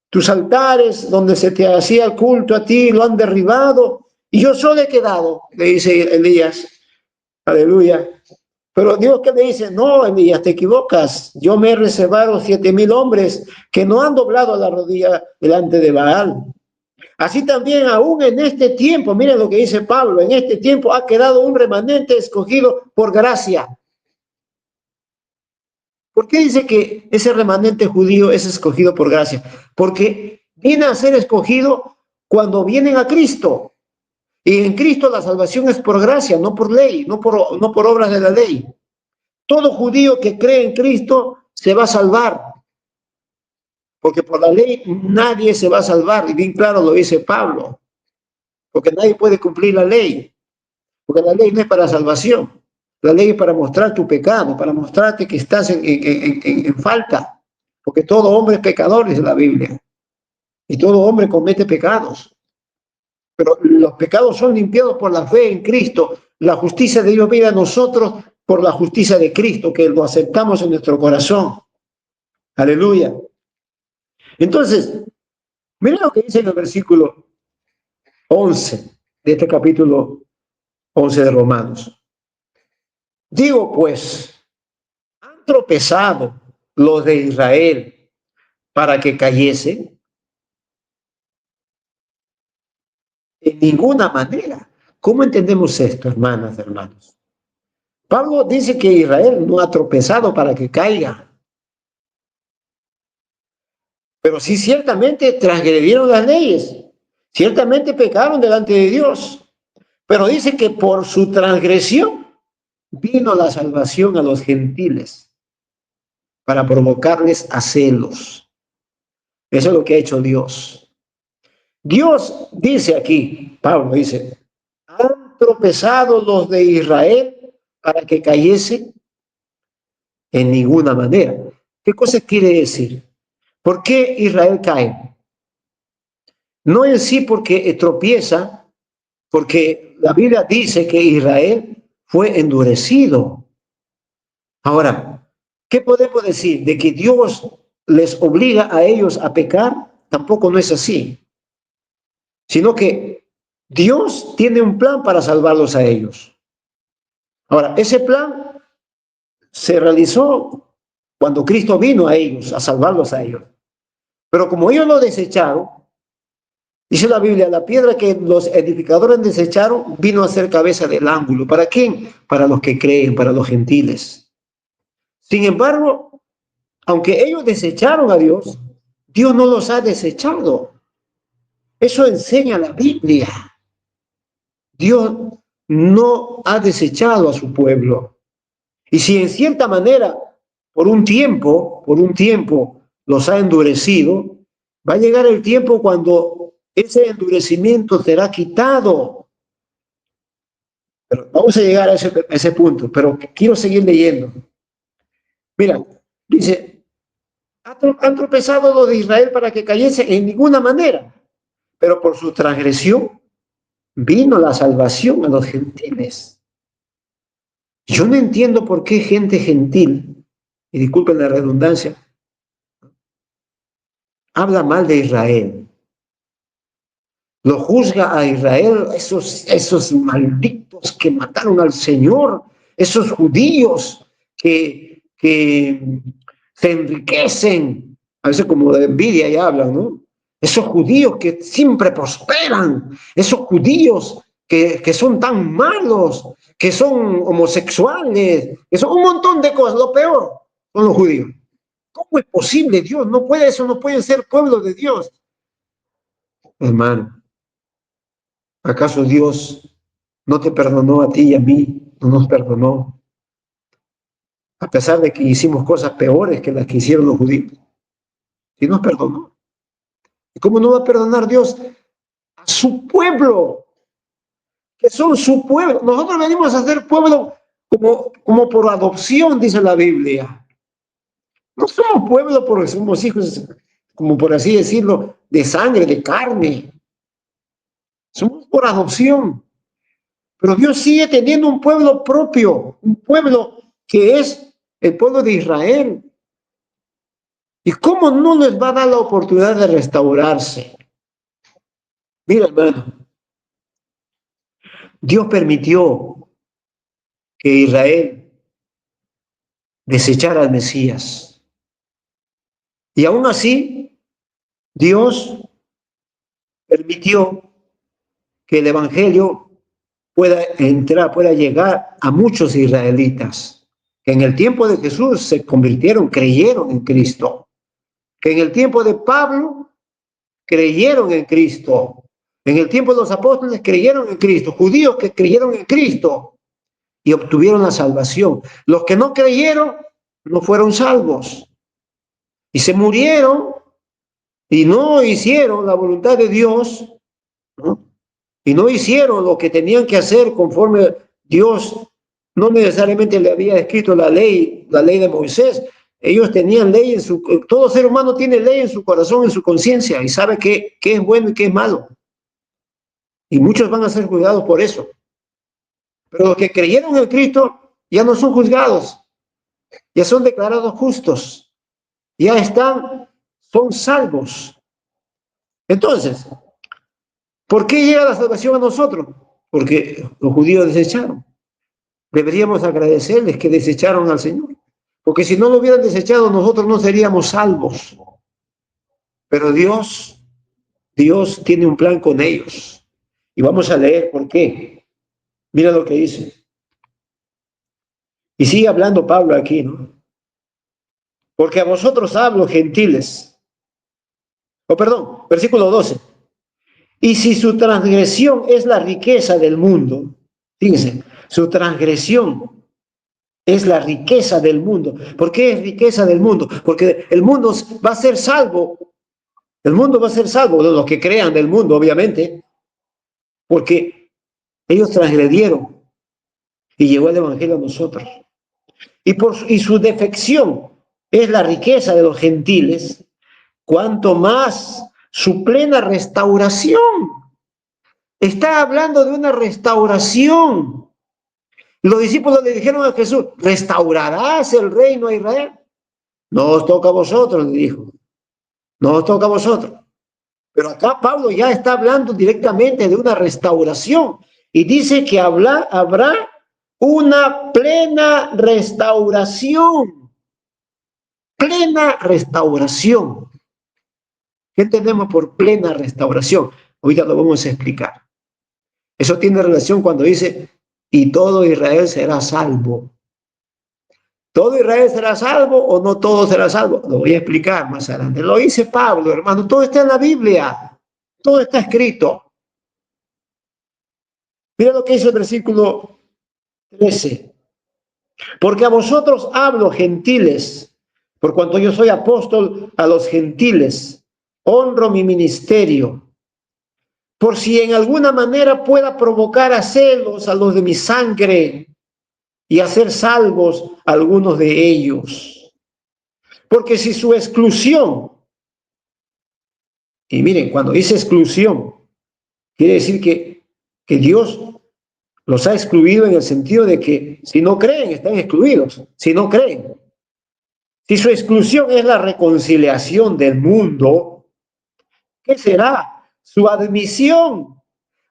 tus altares donde se te hacía el culto a ti lo han derribado y yo solo he quedado, le dice Elías. Aleluya. Pero Dios que le dice, no, Elías, te equivocas. Yo me he reservado 7,000 hombres que no han doblado la rodilla delante de Baal. Así también aún en este tiempo, miren lo que dice Pablo, en este tiempo ha quedado un remanente escogido por gracia. ¿Por qué dice que ese remanente judío es escogido por gracia? Porque viene a ser escogido cuando vienen a Cristo. Y en Cristo la salvación es por gracia, no por ley, no por obras de la ley. Todo judío que cree en Cristo se va a salvar, porque por la ley nadie se va a salvar, y bien claro lo dice Pablo, porque nadie puede cumplir la ley, porque la ley no es para salvación, la ley es para mostrar tu pecado, para mostrarte que estás en falta, porque todo hombre es pecador, dice la Biblia, y todo hombre comete pecados, pero los pecados son limpiados por la fe en Cristo, la justicia de Dios viene a nosotros por la justicia de Cristo, que lo aceptamos en nuestro corazón. Aleluya. Entonces, miren lo que dice en el versículo 11 de este capítulo 11 de Romanos. Digo pues, ¿han tropezado los de Israel para que cayesen? En ninguna manera. ¿Cómo entendemos esto, hermanas, hermanos? Pablo dice que Israel no ha tropezado para que caiga, pero sí ciertamente transgredieron las leyes, ciertamente pecaron delante de Dios, pero dice que por su transgresión vino la salvación a los gentiles para provocarles a celos. Eso es lo que ha hecho Dios. Dios dice aquí, Pablo dice, han tropezado los de Israel para que cayese en ninguna manera. ¿Qué cosa quiere decir? ¿Por qué Israel cae? No en sí porque tropieza, porque la Biblia dice que Israel fue endurecido. Ahora, ¿qué podemos decir? ¿De que Dios les obliga a ellos a pecar? Tampoco no es así, sino que Dios tiene un plan para salvarlos a ellos. Ahora, ese plan se realizó cuando Cristo vino a ellos, a salvarlos a ellos. Pero como ellos lo desecharon, dice la Biblia, la piedra que los edificadores desecharon vino a ser cabeza del ángulo. ¿Para quién? Para los que creen, para los gentiles. Sin embargo, aunque ellos desecharon a Dios, Dios no los ha desechado. Eso enseña la Biblia. Dios no ha desechado a su pueblo. Y si en cierta manera, por un tiempo los ha endurecido, va a llegar el tiempo cuando ese endurecimiento será quitado. Pero vamos a llegar a ese punto, pero quiero seguir leyendo. Mira, dice, han tropezado los de Israel para que cayese en ninguna manera, pero por su transgresión vino la salvación a los gentiles. Yo no entiendo por qué gente gentil, y disculpen la redundancia, habla mal de Israel. Lo juzga a Israel, esos malditos que mataron al Señor, esos judíos que se enriquecen, a veces como de envidia ya hablan, ¿no? Esos judíos que siempre prosperan, esos judíos que son tan malos, que son homosexuales, que son un montón de cosas. Lo peor son los judíos. ¿Cómo es posible? Dios no puede, eso no puede ser pueblo de Dios. Hermano, ¿acaso Dios no te perdonó a ti y a mí? No nos perdonó, a pesar de que hicimos cosas peores que las que hicieron los judíos. Sí nos perdonó. ¿Y cómo no va a perdonar Dios a su pueblo? Que son su pueblo. Nosotros venimos a ser pueblo como por adopción, dice la Biblia. No somos pueblo porque somos hijos, como por así decirlo, de sangre, de carne. Somos por adopción. Pero Dios sigue teniendo un pueblo propio, un pueblo que es el pueblo de Israel. ¿Y cómo no les va a dar la oportunidad de restaurarse? Mira, hermano, Dios permitió que Israel desechara al Mesías. Y aún así, Dios permitió que el evangelio pueda llegar a muchos israelitas, que en el tiempo de Jesús se convirtieron, creyeron en Cristo, que en el tiempo de Pablo creyeron en Cristo, en el tiempo de los apóstoles creyeron en Cristo, judíos que creyeron en Cristo y obtuvieron la salvación. Los que no creyeron no fueron salvos y se murieron y no hicieron la voluntad de Dios, ¿no? Y no hicieron lo que tenían que hacer conforme Dios no necesariamente le había escrito la ley de Moisés. Ellos tenían ley todo ser humano tiene ley en su corazón, en su conciencia, y sabe qué es bueno y qué es malo. Y muchos van a ser juzgados por eso. Pero los que creyeron en Cristo ya no son juzgados, ya son declarados justos, son salvos. Entonces, ¿por qué llega la salvación a nosotros? Porque los judíos desecharon. Deberíamos agradecerles que desecharon al Señor, porque si no lo hubieran desechado, nosotros no seríamos salvos. Pero Dios tiene un plan con ellos. Y vamos a leer por qué. Mira lo que dice. Y sigue hablando Pablo aquí, ¿no? Porque a vosotros hablo, gentiles. Versículo 12. Y si su transgresión es la riqueza del mundo, fíjense, su transgresión es la riqueza del mundo. ¿Por qué es riqueza del mundo? Porque el mundo va a ser salvo. El mundo va a ser salvo de los que crean del mundo, obviamente, porque ellos transgredieron y llegó el evangelio a nosotros. Y su defección es la riqueza de los gentiles, cuanto más su plena restauración. Está hablando de una restauración. Los discípulos le dijeron a Jesús, ¿restaurarás el reino a Israel? No os toca a vosotros, le dijo. No os toca a vosotros. Pero acá Pablo ya está hablando directamente de una restauración y dice que habrá una plena restauración. Plena restauración. ¿Qué entendemos por plena restauración? Ahorita lo vamos a explicar. Eso tiene relación cuando dice, y todo Israel será salvo. ¿Todo Israel será salvo o no todo será salvo? Lo voy a explicar más adelante. Lo dice Pablo, hermano. Todo está en la Biblia. Todo está escrito. Mira lo que dice el versículo 13. Porque a vosotros hablo, gentiles, por cuanto yo soy apóstol a los gentiles. Honro mi ministerio. Por si en alguna manera pueda provocar a celos a los de mi sangre y hacer salvos a algunos de ellos. Porque si su exclusión, y miren, cuando dice exclusión, quiere decir que Dios los ha excluido en el sentido de que si no creen, están excluidos, si no creen. Si su exclusión es la reconciliación del mundo, ¿qué será? Su admisión.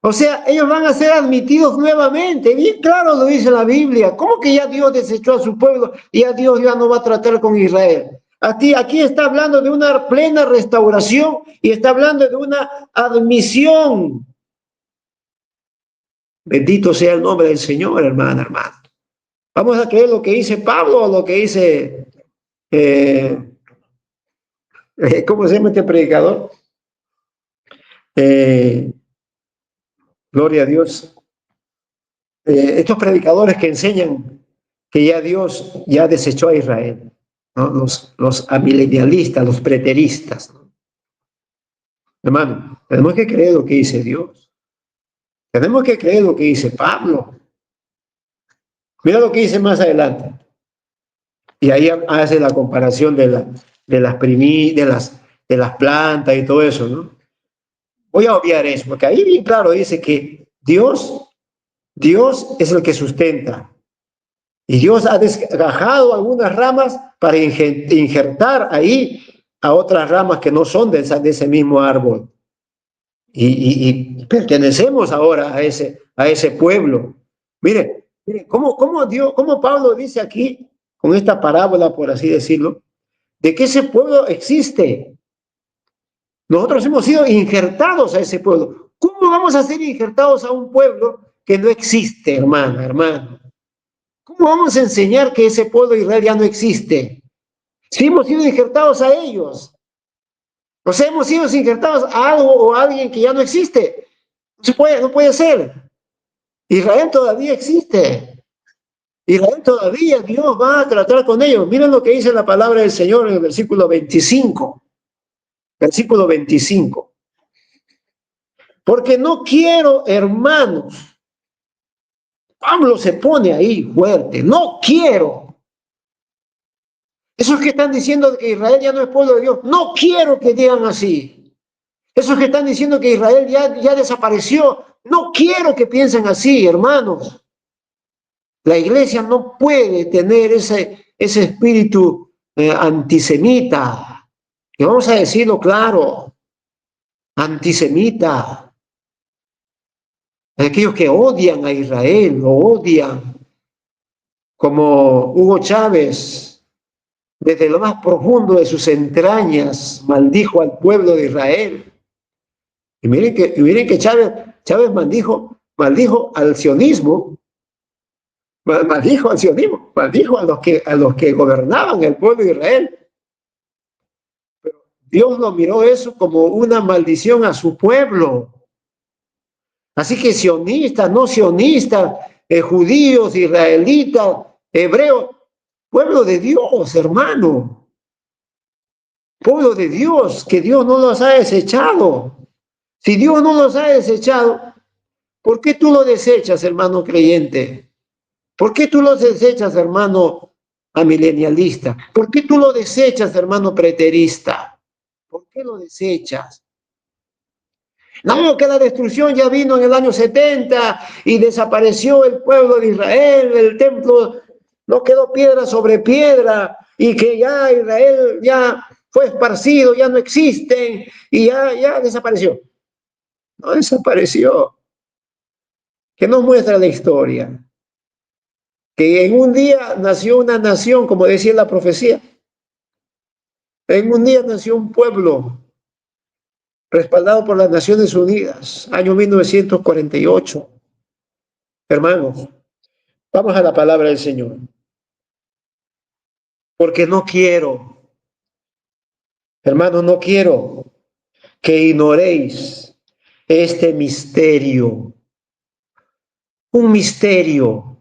O sea, ellos van a ser admitidos nuevamente. Bien claro lo dice la Biblia. ¿Cómo que ya Dios desechó a su pueblo y ya Dios ya no va a tratar con Israel? Aquí está hablando de una plena restauración y está hablando de una admisión. Bendito sea el nombre del Señor, hermano. Vamos a creer lo que dice Pablo o lo que dice, ¿cómo se llama este predicador? Gloria a Dios. Estos predicadores que enseñan que ya Dios ya desechó a Israel, ¿no? Los amilenialistas, los preteristas, ¿no? Hermano, tenemos que creer lo que dice Dios. Tenemos que creer lo que dice Pablo. Mira lo que dice más adelante. Y ahí hace la comparación de las plantas y todo eso, ¿no? Voy a obviar eso, porque ahí bien claro dice que Dios es el que sustenta. Y Dios ha desgajado algunas ramas para injertar ahí a otras ramas que no son de ese mismo árbol. Y pertenecemos ahora a ese pueblo. Mire, cómo Pablo dice aquí, con esta parábola, por así decirlo, de que ese pueblo existe. Nosotros hemos sido injertados a ese pueblo. ¿Cómo vamos a ser injertados a un pueblo que no existe, hermana, hermano? ¿Cómo vamos a enseñar que ese pueblo de Israel ya no existe? Si hemos sido injertados a ellos. O sea, hemos sido injertados a algo o a alguien que ya no existe. No puede ser. Israel todavía existe. Israel todavía, Dios va a tratar con ellos. Miren lo que dice la palabra del Señor en el versículo 25. Versículo 25. Porque no quiero, hermanos. Pablo se pone ahí fuerte. No quiero. Esos que están diciendo que Israel ya no es pueblo de Dios, no quiero que digan así. Esos que están diciendo que Israel ya desapareció, no quiero que piensen así, hermanos. La iglesia no puede tener ese espíritu antisemita. Y vamos a decirlo claro, antisemita. Aquellos que odian a Israel, lo odian, como Hugo Chávez, desde lo más profundo de sus entrañas, maldijo al pueblo de Israel. Y miren que Chávez maldijo al sionismo, maldijo al sionismo, maldijo a los que gobernaban el pueblo de Israel. Pero Dios lo miró eso como una maldición a su pueblo. Así que sionistas, no sionistas, judíos, israelitas, hebreos, pueblo de Dios, hermano. Pueblo de Dios, que Dios no los ha desechado. Si Dios no los ha desechado, ¿por qué tú lo desechas, hermano creyente? ¿Por qué tú lo desechas, hermano amilenialista? ¿Por qué tú lo desechas, hermano preterista? ¿Por qué lo desechas? No, que la destrucción ya vino en el año 70 y desapareció el pueblo de Israel, el templo no quedó piedra sobre piedra y que ya Israel ya fue esparcido, ya no existen y ya desapareció. No desapareció. ¿Qué nos muestra la historia? Que en un día nació una nación, como decía la profecía. En un día nació un pueblo respaldado por las Naciones Unidas, año 1948. Hermanos, vamos a la palabra del Señor. Porque no quiero, hermanos, no quiero que ignoréis este misterio. Un misterio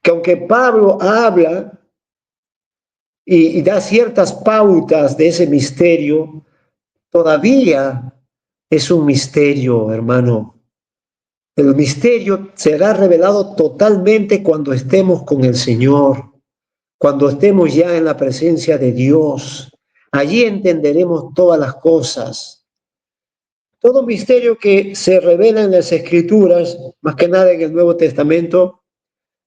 que aunque Pablo habla y da ciertas pautas de ese misterio, todavía es un misterio, hermano. El misterio será revelado totalmente cuando estemos con el Señor, cuando estemos ya en la presencia de Dios. Allí entenderemos todas las cosas. Todo misterio que se revela en las Escrituras, más que nada en el Nuevo Testamento,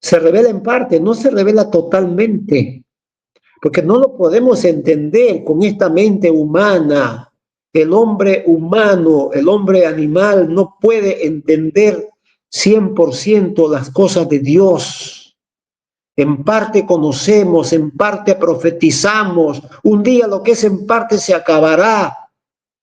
se revela en parte, no se revela totalmente, porque no lo podemos entender con esta mente humana. El hombre humano, el hombre animal, no puede entender 100% las cosas de Dios. En parte conocemos, en parte profetizamos. Un día lo que es en parte se acabará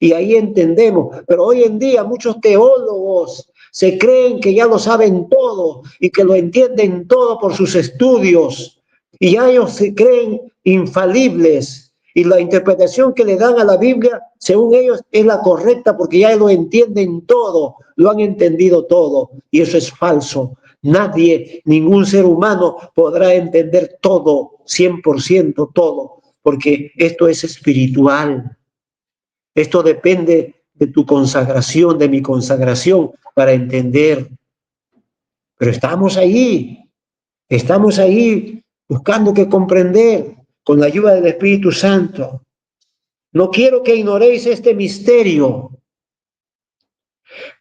y ahí entendemos. Pero hoy en día muchos teólogos se creen que ya lo saben todo y que lo entienden todo por sus estudios. Y ya ellos se creen infalibles y la interpretación que le dan a la Biblia, según ellos, es la correcta porque ya lo entienden todo, lo han entendido todo y eso es falso. Nadie, ningún ser humano podrá entender todo, 100% todo, porque esto es espiritual. Esto depende de tu consagración, de mi consagración para entender. Pero estamos ahí buscando que comprender con la ayuda del Espíritu Santo. No quiero que ignoréis este misterio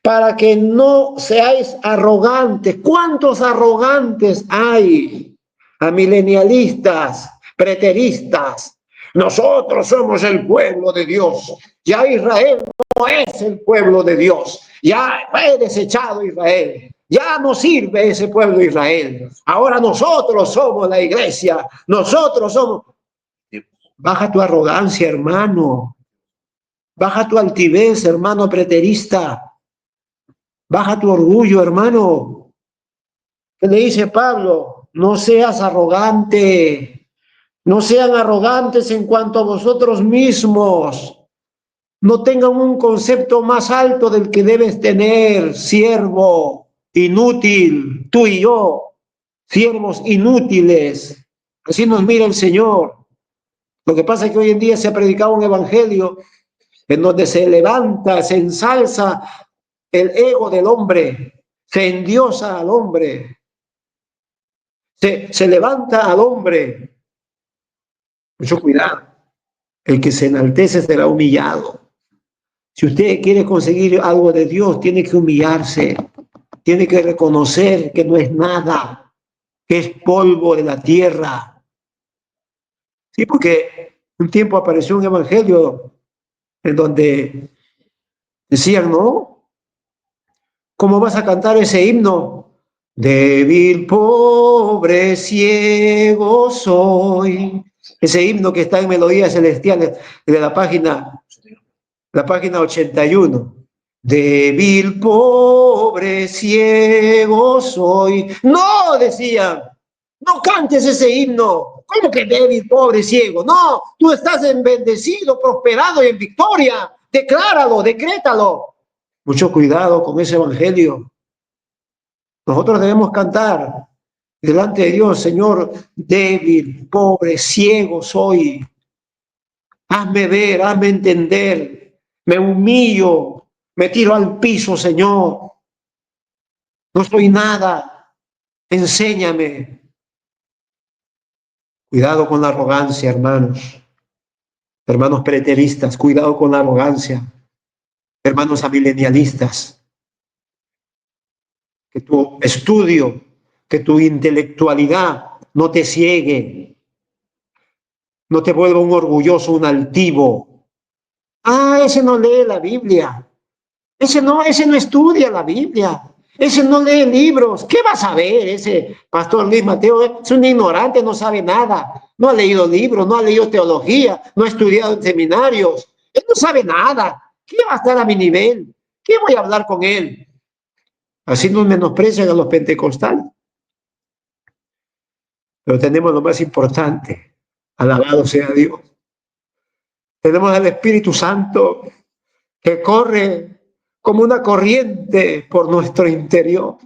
para que no seáis arrogantes. ¿Cuántos arrogantes hay? Amilenialistas, preteristas. Nosotros somos el pueblo de Dios. Ya Israel no es el pueblo de Dios. Ya fue desechado Israel. Ya no sirve ese pueblo de Israel. Ahora nosotros somos la iglesia. Nosotros somos... Baja tu arrogancia, hermano. Baja tu altivez, hermano preterista. Baja tu orgullo, hermano. ¿Qué le dice Pablo? No seas arrogante. No sean arrogantes en cuanto a vosotros mismos. No tengan un concepto más alto del que debes tener, siervo inútil, tú y yo, siervos inútiles. Así nos mira el Señor. Lo que pasa es que hoy en día se ha predicado un evangelio en donde se levanta, se ensalza el ego del hombre, se endiosa al hombre, se levanta al hombre. Mucho cuidado, el que se enaltece será humillado. Si usted quiere conseguir algo de Dios, tiene que humillarse, tiene que reconocer que no es nada, que es polvo de la tierra. Sí, porque un tiempo apareció un evangelio en donde decían, ¿no? ¿Cómo vas a cantar ese himno? Débil, pobre, ciego soy. Ese himno que está en Melodías Celestiales de la página 81. Débil, pobre, ciego soy. No, decían, no cantes ese himno. ¿Cómo que débil, pobre, ciego? No, tú estás en bendecido, prosperado y en victoria. Decláralo, decrétalo. Mucho cuidado con ese evangelio. Nosotros debemos cantar delante de Dios, Señor, débil, pobre, ciego soy. Hazme ver, hazme entender. Me humillo, me tiro al piso, Señor. No soy nada. Enséñame. Cuidado con la arrogancia, hermanos. Hermanos preteristas, cuidado con la arrogancia. Hermanos amilenialistas. Que tu estudio, que tu intelectualidad no te ciegue, no te vuelva un orgulloso, un altivo. Ah, ese no lee la Biblia, ese no estudia la Biblia, ese no lee libros. ¿Qué va a saber ese pastor Luis Mateo? Es un ignorante, no sabe nada, no ha leído libros, no ha leído teología, no ha estudiado en seminarios, él no sabe nada. ¿Qué va a estar a mi nivel? ¿Qué voy a hablar con él? Así nos menosprecian a los pentecostales. Pero tenemos lo más importante. Alabado sea Dios. Tenemos al Espíritu Santo que corre como una corriente por nuestro interior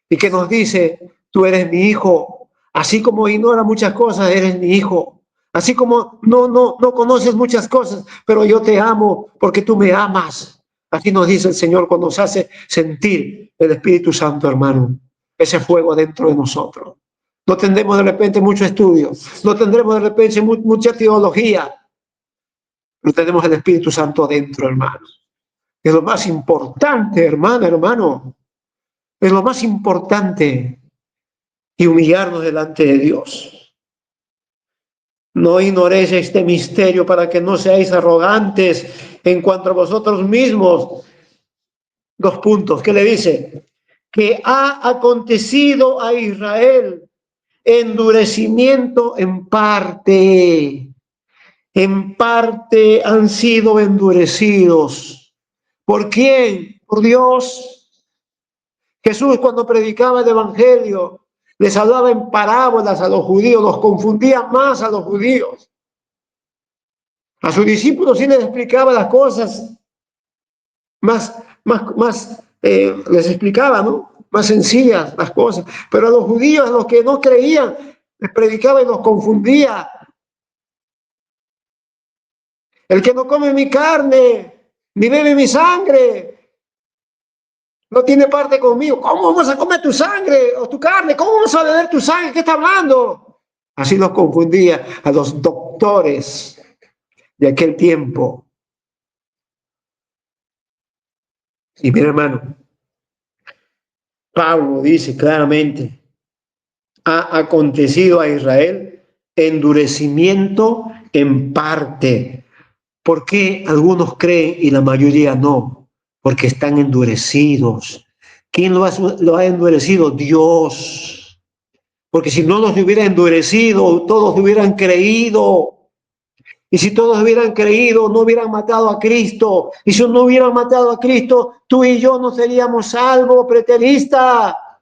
y que nos dice, tú eres mi hijo. Así como ignora muchas cosas, eres mi hijo. Así como no conoces muchas cosas, pero yo te amo porque tú me amas. Así nos dice el Señor cuando nos hace sentir el Espíritu Santo, hermano. Ese fuego dentro de nosotros. No tendremos de repente mucho estudio, no tendremos de repente mucha teología, pero tenemos el Espíritu Santo dentro, hermano. Es lo más importante, hermano. Es lo más importante y humillarnos delante de Dios. No ignoréis este misterio para que no seáis arrogantes en cuanto a vosotros mismos. 2 puntos. ¿Qué le dice? Que ha acontecido a Israel endurecimiento en parte han sido endurecidos. ¿Por quién? Por Dios. Jesús cuando predicaba el evangelio les hablaba en parábolas a los judíos, los confundía más a los judíos. A sus discípulos sí les explicaba las cosas les explicaba, ¿no? Más sencillas las cosas, pero a los judíos, a los que no creían, les predicaba y los confundía. El que no come mi carne, ni bebe mi sangre, no tiene parte conmigo. ¿Cómo vamos a comer tu sangre o tu carne? ¿Cómo vamos a beber tu sangre? ¿Qué está hablando? Así los confundía a los doctores de aquel tiempo. Y mi hermano, Pablo dice claramente, ha acontecido a Israel endurecimiento en parte. ¿Por qué algunos creen y la mayoría no? Porque están endurecidos. ¿Quién lo ha endurecido? Dios. Porque si no los hubiera endurecido, todos hubieran creído. Y si todos hubieran creído, no hubieran matado a Cristo. Y si no hubieran matado a Cristo, tú y yo no seríamos salvos, preterista,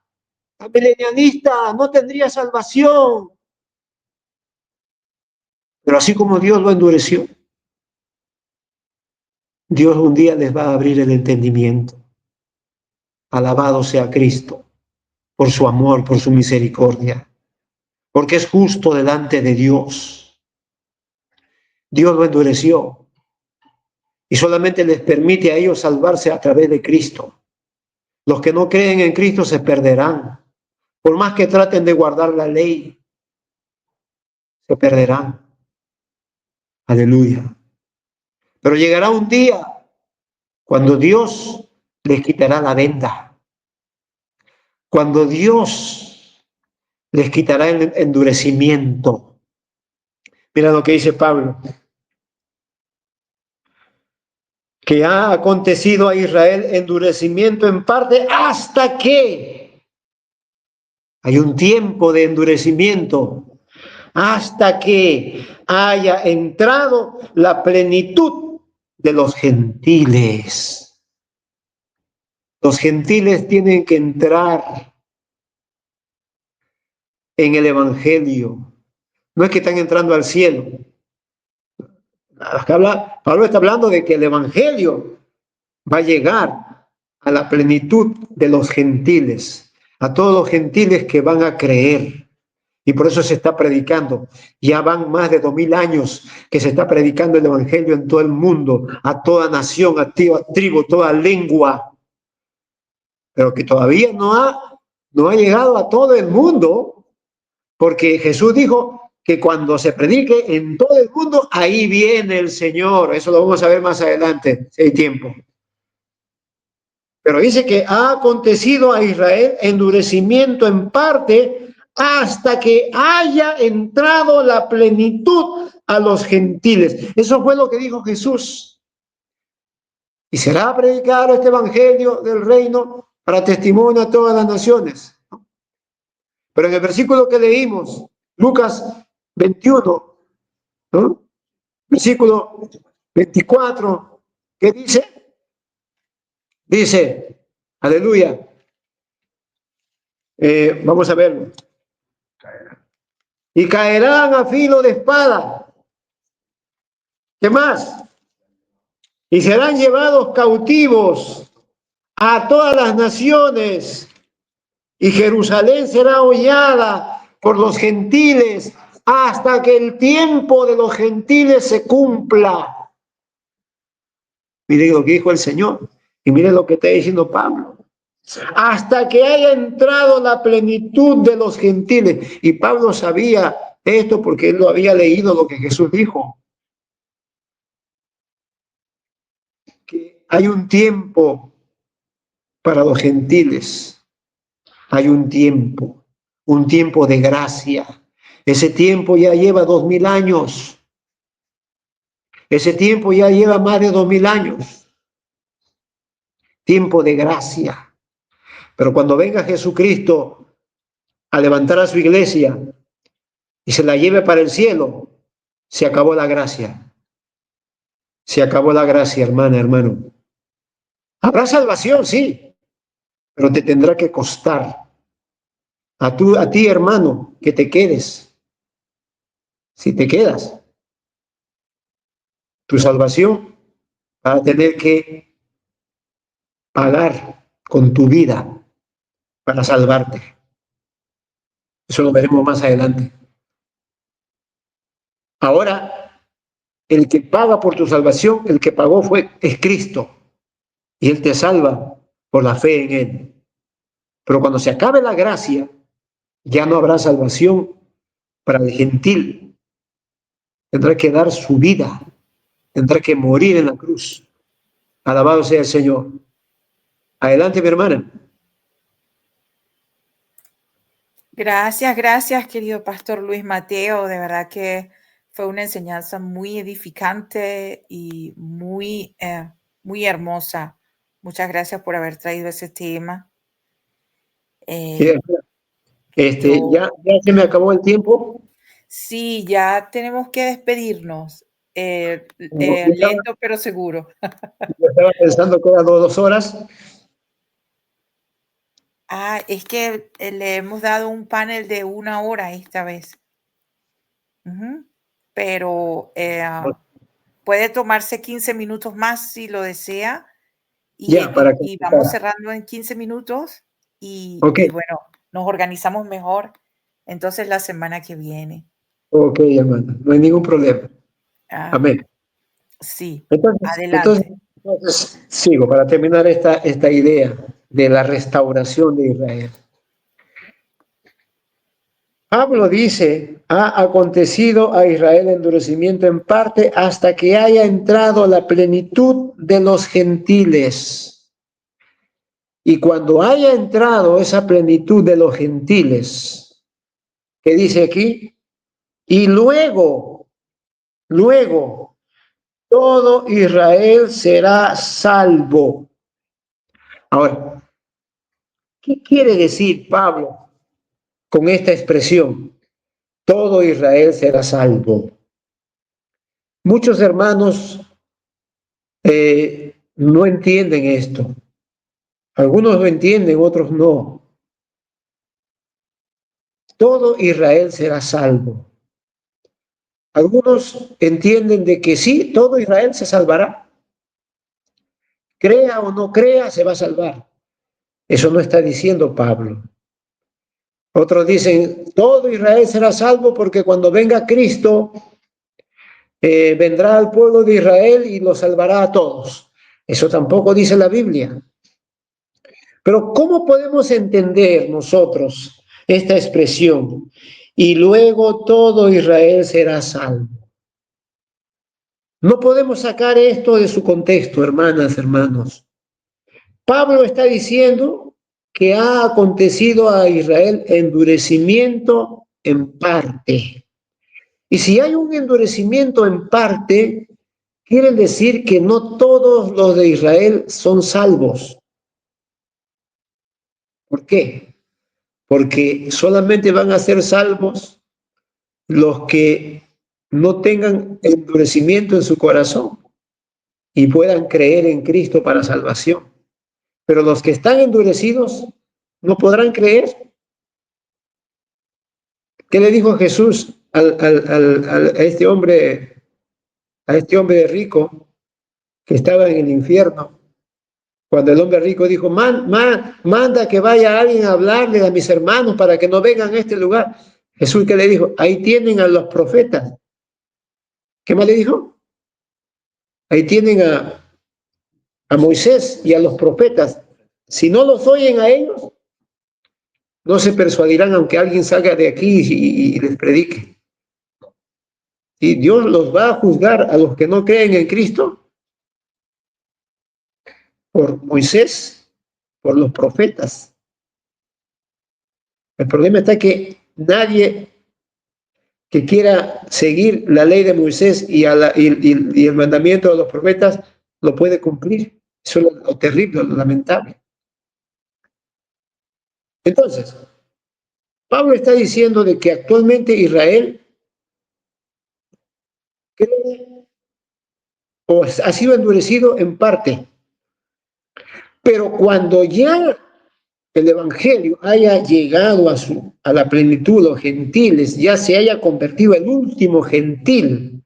milenialista, no tendría salvación. Pero así como Dios lo endureció, Dios un día les va a abrir el entendimiento. Alabado sea Cristo por su amor, por su misericordia, porque es justo delante de Dios. Dios lo endureció y solamente les permite a ellos salvarse a través de Cristo. Los que no creen en Cristo se perderán. Por más que traten de guardar la ley, se perderán. Aleluya. Pero llegará un día cuando Dios les quitará la venda, cuando Dios les quitará el endurecimiento. Mira lo que dice Pablo, que ha acontecido a Israel endurecimiento en parte hasta que hay un tiempo de endurecimiento, hasta que haya entrado la plenitud de los gentiles. Los gentiles tienen que entrar en el Evangelio. No es que están entrando al cielo. Pablo está hablando de que el Evangelio va a llegar a la plenitud de los gentiles, a todos los gentiles que van a creer. Y por eso se está predicando. Ya van más de 2000 años que se está predicando el Evangelio en todo el mundo, a toda nación, a tribu, toda lengua. Pero que todavía no ha llegado a todo el mundo, porque Jesús dijo que cuando se predique en todo el mundo, ahí viene el Señor. Eso lo vamos a ver más adelante, si hay tiempo. Pero dice que ha acontecido a Israel endurecimiento en parte hasta que haya entrado la plenitud a los gentiles. Eso fue lo que dijo Jesús. Y será predicado este evangelio del reino para testimonio a todas las naciones. Pero en el versículo que leímos, Lucas 21, ¿no? Versículo 24, ¿qué dice? Dice, aleluya, vamos a verlo. Y caerán a filo de espada. ¿Qué más? Y serán llevados cautivos a todas las naciones. Y Jerusalén será hollada por los gentiles hasta que el tiempo de los gentiles se cumpla. Miren lo que dijo el Señor y miren lo que está diciendo Pablo. Hasta que haya entrado la plenitud de los gentiles. Y Pablo sabía esto porque él lo había leído lo que Jesús dijo. Que hay un tiempo para los gentiles. Hay un tiempo de gracia. Ese tiempo ya lleva 2000 años. Ese tiempo ya lleva más de 2000 años. Tiempo de gracia. Pero cuando venga Jesucristo a levantar a su iglesia y se la lleve para el cielo, se acabó la gracia. Se acabó la gracia, hermana, hermano. Habrá salvación, sí, pero te tendrá que costar. A ti, hermano, que te quedes. Si te quedas, tu salvación va a tener que pagar con tu vida para salvarte. Eso lo veremos más adelante. Ahora, el que paga por tu salvación, el que pagó es Cristo. Y Él te salva por la fe en Él. Pero cuando se acabe la gracia, ya no habrá salvación para el gentil. Tendrá que dar su vida. Tendrá que morir en la cruz. Alabado sea el Señor. Adelante, mi hermana. Gracias, querido Pastor Luis Mateo. De verdad que fue una enseñanza muy edificante y muy hermosa. Muchas gracias por haber traído ese tema. Ya se me acabó el tiempo. Sí, ya tenemos que despedirnos. lento pero seguro. Yo estaba pensando que era 2 horas. Es que le hemos dado un panel de 1 hora esta vez. Ujú. Pero puede tomarse 15 minutos más si lo desea Ya, para que... y vamos cerrando en 15 minutos Ok, y bueno, nos organizamos mejor entonces la semana que viene. ok, hermano, no hay ningún problema. Ah, Amén. sí, Entonces, entonces, adelante. entonces sigo para terminar esta idea de la restauración de Israel. Pablo dice, ha acontecido a Israel endurecimiento en parte hasta que haya entrado la plenitud de los gentiles. Y cuando haya entrado esa plenitud de los gentiles, ¿qué dice aquí? Y luego, todo Israel será salvo. Ahora, ¿qué quiere decir Pablo con esta expresión? Todo Israel será salvo. Muchos hermanos no entienden esto. Algunos lo entienden, otros no. Todo Israel será salvo. Algunos entienden de que sí, todo Israel se salvará. Crea o no crea, se va a salvar. Eso no está diciendo Pablo. Otros dicen, todo Israel será salvo porque cuando venga Cristo, vendrá al pueblo de Israel y lo salvará a todos. Eso tampoco dice la Biblia. Pero ¿cómo podemos entender nosotros esta expresión? Y luego todo Israel será salvo. No podemos sacar esto de su contexto, hermanas, hermanos. Pablo está diciendo que ha acontecido a Israel endurecimiento en parte. Y si hay un endurecimiento en parte, quiere decir que no todos los de Israel son salvos. ¿Por qué? Porque solamente van a ser salvos los que no tengan endurecimiento en su corazón y puedan creer en Cristo para salvación. Pero los que están endurecidos no podrán creer. ¿Qué le dijo Jesús a este hombre rico que estaba en el infierno? Cuando el hombre rico dijo, manda que vaya alguien a hablarle a mis hermanos para que no vengan a este lugar. Jesús, ¿qué le dijo? Ahí tienen a los profetas. ¿Qué más le dijo? Ahí tienen a Moisés y a los profetas. Si no los oyen a ellos, no se persuadirán aunque alguien salga de aquí y les predique. Y Dios los va a juzgar a los que no creen en Cristo por Moisés, por los profetas. El problema está que nadie que quiera seguir la ley de Moisés y el mandamiento de los profetas lo puede cumplir. Eso es lo terrible, lo lamentable. Entonces, Pablo está diciendo de que actualmente Israel cree o ha sido endurecido en parte, pero cuando ya el evangelio haya llegado a la plenitud, los gentiles, ya se haya convertido el último gentil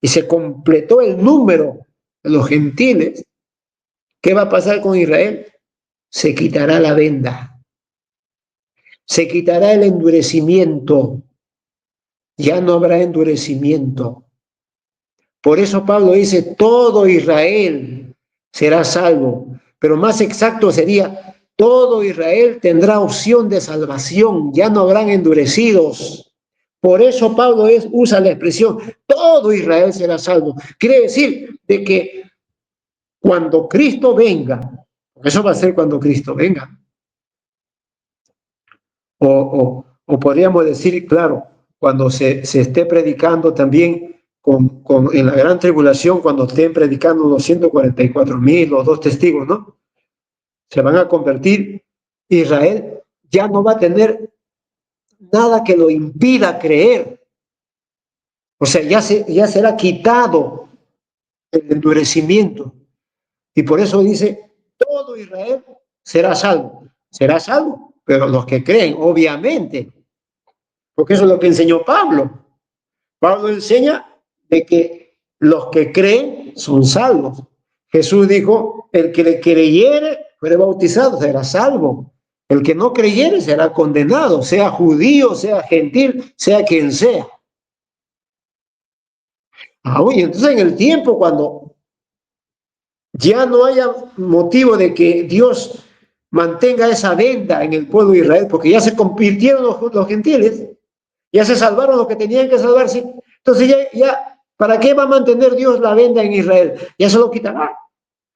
y se completó el número de los gentiles, ¿qué va a pasar con Israel? Se quitará la venda, se quitará el endurecimiento, ya no habrá endurecimiento. Por eso Pablo dice, todo Israel será salvo, pero más exacto sería, todo Israel tendrá opción de salvación, ya no habrán endurecidos. Por eso Pablo usa la expresión, todo Israel será salvo. Quiere decir de que cuando Cristo venga, eso va a ser cuando Cristo venga, o podríamos decir, claro, cuando se esté predicando también en la gran tribulación, cuando estén predicando los 144,000, los 2 testigos, ¿no? Se van a convertir. Israel ya no va a tener nada que lo impida creer. O sea, ya será quitado el endurecimiento. Y por eso dice, todo Israel será salvo. Será salvo, pero los que creen, obviamente, porque eso es lo que enseñó Pablo. Pablo enseña de que los que creen son salvos. Jesús dijo, el que le creyere, fuere bautizado, será salvo. El que no creyere será condenado, sea judío, sea gentil, sea quien sea. Y entonces en el tiempo cuando ya no haya motivo de que Dios mantenga esa venda en el pueblo de Israel, porque ya se convirtieron los gentiles, ya se salvaron los que tenían que salvarse, entonces ya, ¿para qué va a mantener Dios la venda en Israel? Ya se lo quitará.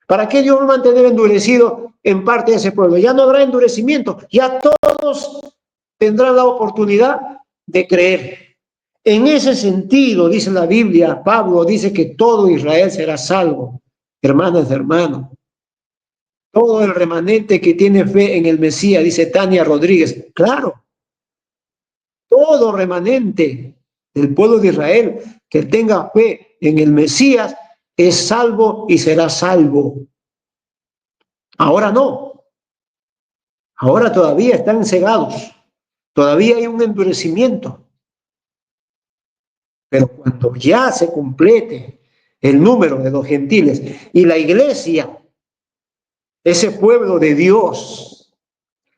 ¿Para qué Dios va a mantener endurecido en parte de ese pueblo? Ya no habrá endurecimiento, ya todos tendrán la oportunidad de creer. En ese sentido, dice la Biblia, Pablo dice que todo Israel será salvo. Hermanas, hermanos, todo el remanente que tiene fe en el Mesías, dice Tania Rodríguez, claro, todo remanente del pueblo de Israel que tenga fe en el Mesías es salvo y será salvo. Ahora no, ahora todavía están cegados, todavía hay un endurecimiento. Pero cuando ya se complete el número de los gentiles y la iglesia, ese pueblo de Dios,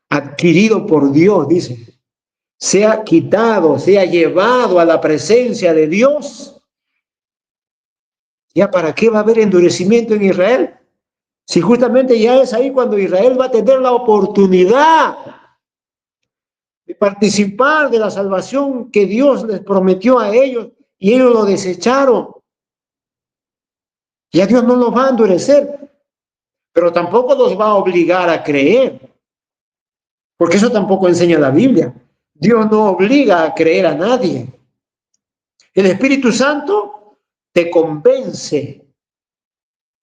adquirido por Dios, dice, sea quitado, sea llevado a la presencia de Dios, ¿ya para qué va a haber endurecimiento en Israel? Si justamente ya es ahí cuando Israel va a tener la oportunidad de participar de la salvación que Dios les prometió a ellos y ellos lo desecharon. Ya Dios no los va a endurecer, pero tampoco los va a obligar a creer, porque eso tampoco enseña la Biblia. Dios no obliga a creer a nadie. El Espíritu Santo te convence,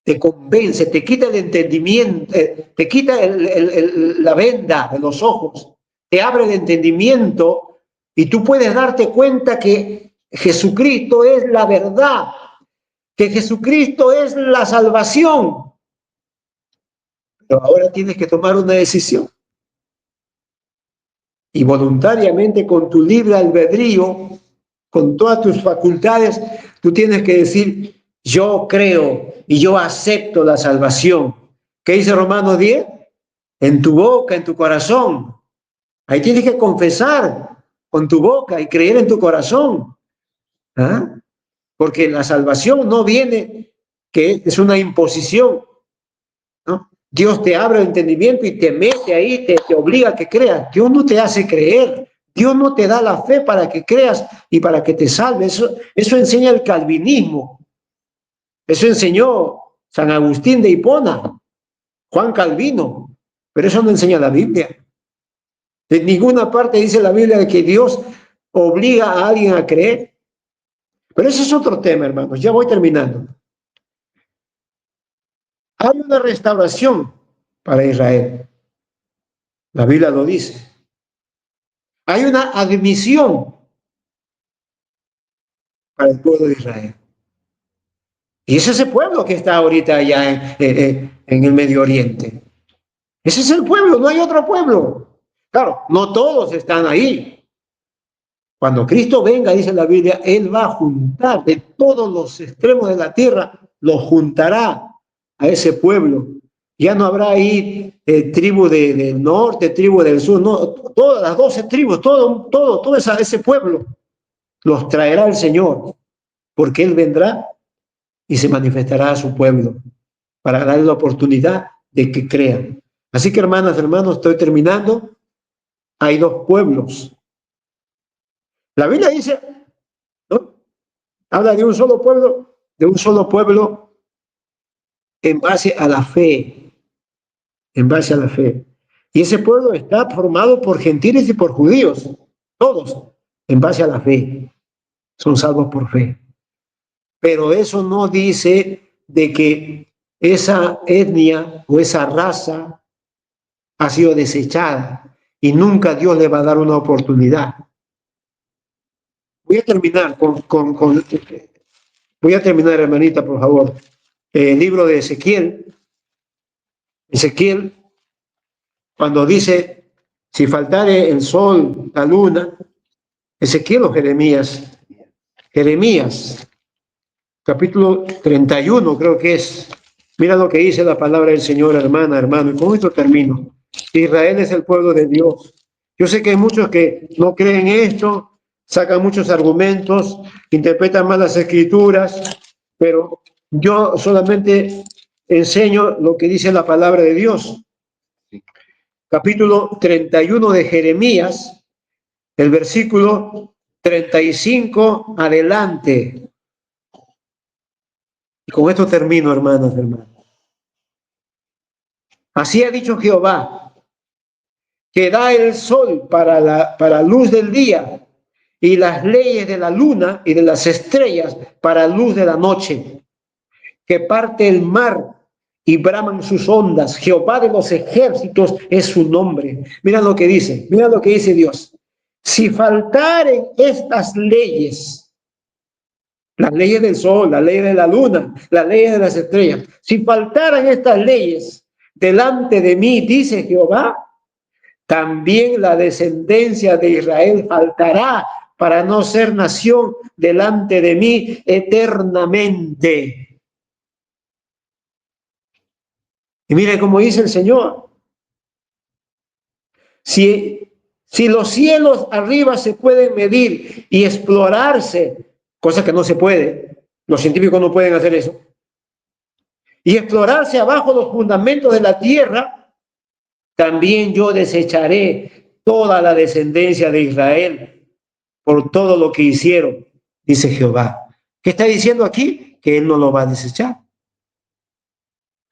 te quita el entendimiento, te quita la venda de los ojos, te abre el entendimiento y tú puedes darte cuenta que Jesucristo es la verdad, que Jesucristo es la salvación. Pero ahora tienes que tomar una decisión. Y voluntariamente, con tu libre albedrío, con todas tus facultades, tú tienes que decir, yo creo y yo acepto la salvación. ¿Qué dice Romanos 10? En tu boca, en tu corazón. Ahí tienes que confesar con tu boca y creer en tu corazón. ¿Ah? Porque la salvación no viene, que es una imposición, ¿no? Dios te abre el entendimiento y te mete ahí, te obliga a que creas. Dios no te hace creer. Dios no te da la fe para que creas y para que te salves. Eso enseña el calvinismo. Eso enseñó San Agustín de Hipona, Juan Calvino. Pero eso no enseña la Biblia. En ninguna parte dice la Biblia de que Dios obliga a alguien a creer. Pero ese es otro tema, hermanos. Ya voy terminando. Hay una restauración para Israel. La Biblia lo dice. Hay una admisión para el pueblo de Israel. Y es ese pueblo que está ahorita allá en el Medio Oriente. Ese es el pueblo, no hay otro pueblo. Claro, no todos están ahí. Cuando Cristo venga, dice la Biblia, Él va a juntar de todos los extremos de la tierra, los juntará a ese pueblo. Ya no habrá ahí tribu del norte, tribu del sur, no, todas las 12 tribus, todo ese pueblo los traerá el Señor, porque Él vendrá y se manifestará a su pueblo para darle la oportunidad de que crean. Así que, hermanas, hermanos, estoy terminando. Hay dos pueblos. La Biblia dice, ¿no? Habla de un solo pueblo en base a la fe, en base a la fe. Y ese pueblo está formado por gentiles y por judíos, todos en base a la fe. Son salvos por fe. Pero eso no dice de que esa etnia o esa raza ha sido desechada y nunca Dios le va a dar una oportunidad. voy a terminar voy a terminar, hermanita, por favor. El libro de Ezequiel, cuando dice, si faltare el sol, la luna, Ezequiel o Jeremías, capítulo 31 creo que es. Mira lo que dice la palabra del Señor, hermana, hermano, y con esto termino. Israel es el pueblo de Dios. Yo sé que hay muchos que no creen esto, sacan muchos argumentos, interpretan mal las escrituras, pero yo solamente enseño lo que dice la palabra de Dios. Capítulo 31 de Jeremías, el versículo 35 adelante. Y con esto termino, hermanos, hermanos. Así ha dicho Jehová, que da el sol para luz del día y las leyes de la luna y de las estrellas para luz de la noche, que parte el mar y braman sus ondas. Jehová de los ejércitos es su nombre. Mira lo que dice Dios. Si faltaren estas leyes, las leyes del sol, las leyes de la luna, las leyes de las estrellas, si faltaran estas leyes delante de mí, dice Jehová, también la descendencia de Israel faltará para no ser nación delante de mí eternamente. Y mire cómo dice el Señor. Si los cielos arriba se pueden medir y explorarse, cosa que no se puede, los científicos no pueden hacer eso, y explorarse abajo los fundamentos de la tierra, también yo desecharé toda la descendencia de Israel por todo lo que hicieron, dice Jehová. ¿Qué está diciendo aquí? Que él no lo va a desechar.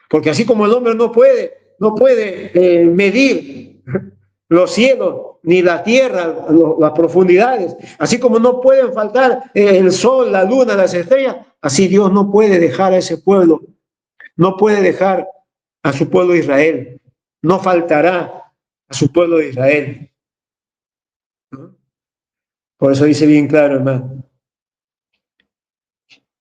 Porque así como el hombre no puede medir los cielos ni la tierra, las profundidades, así como no pueden faltar el sol, la luna, las estrellas, así Dios no puede dejar a ese pueblo, no puede dejar a su pueblo Israel, no faltará a su pueblo de Israel. Por eso dice bien claro, hermano.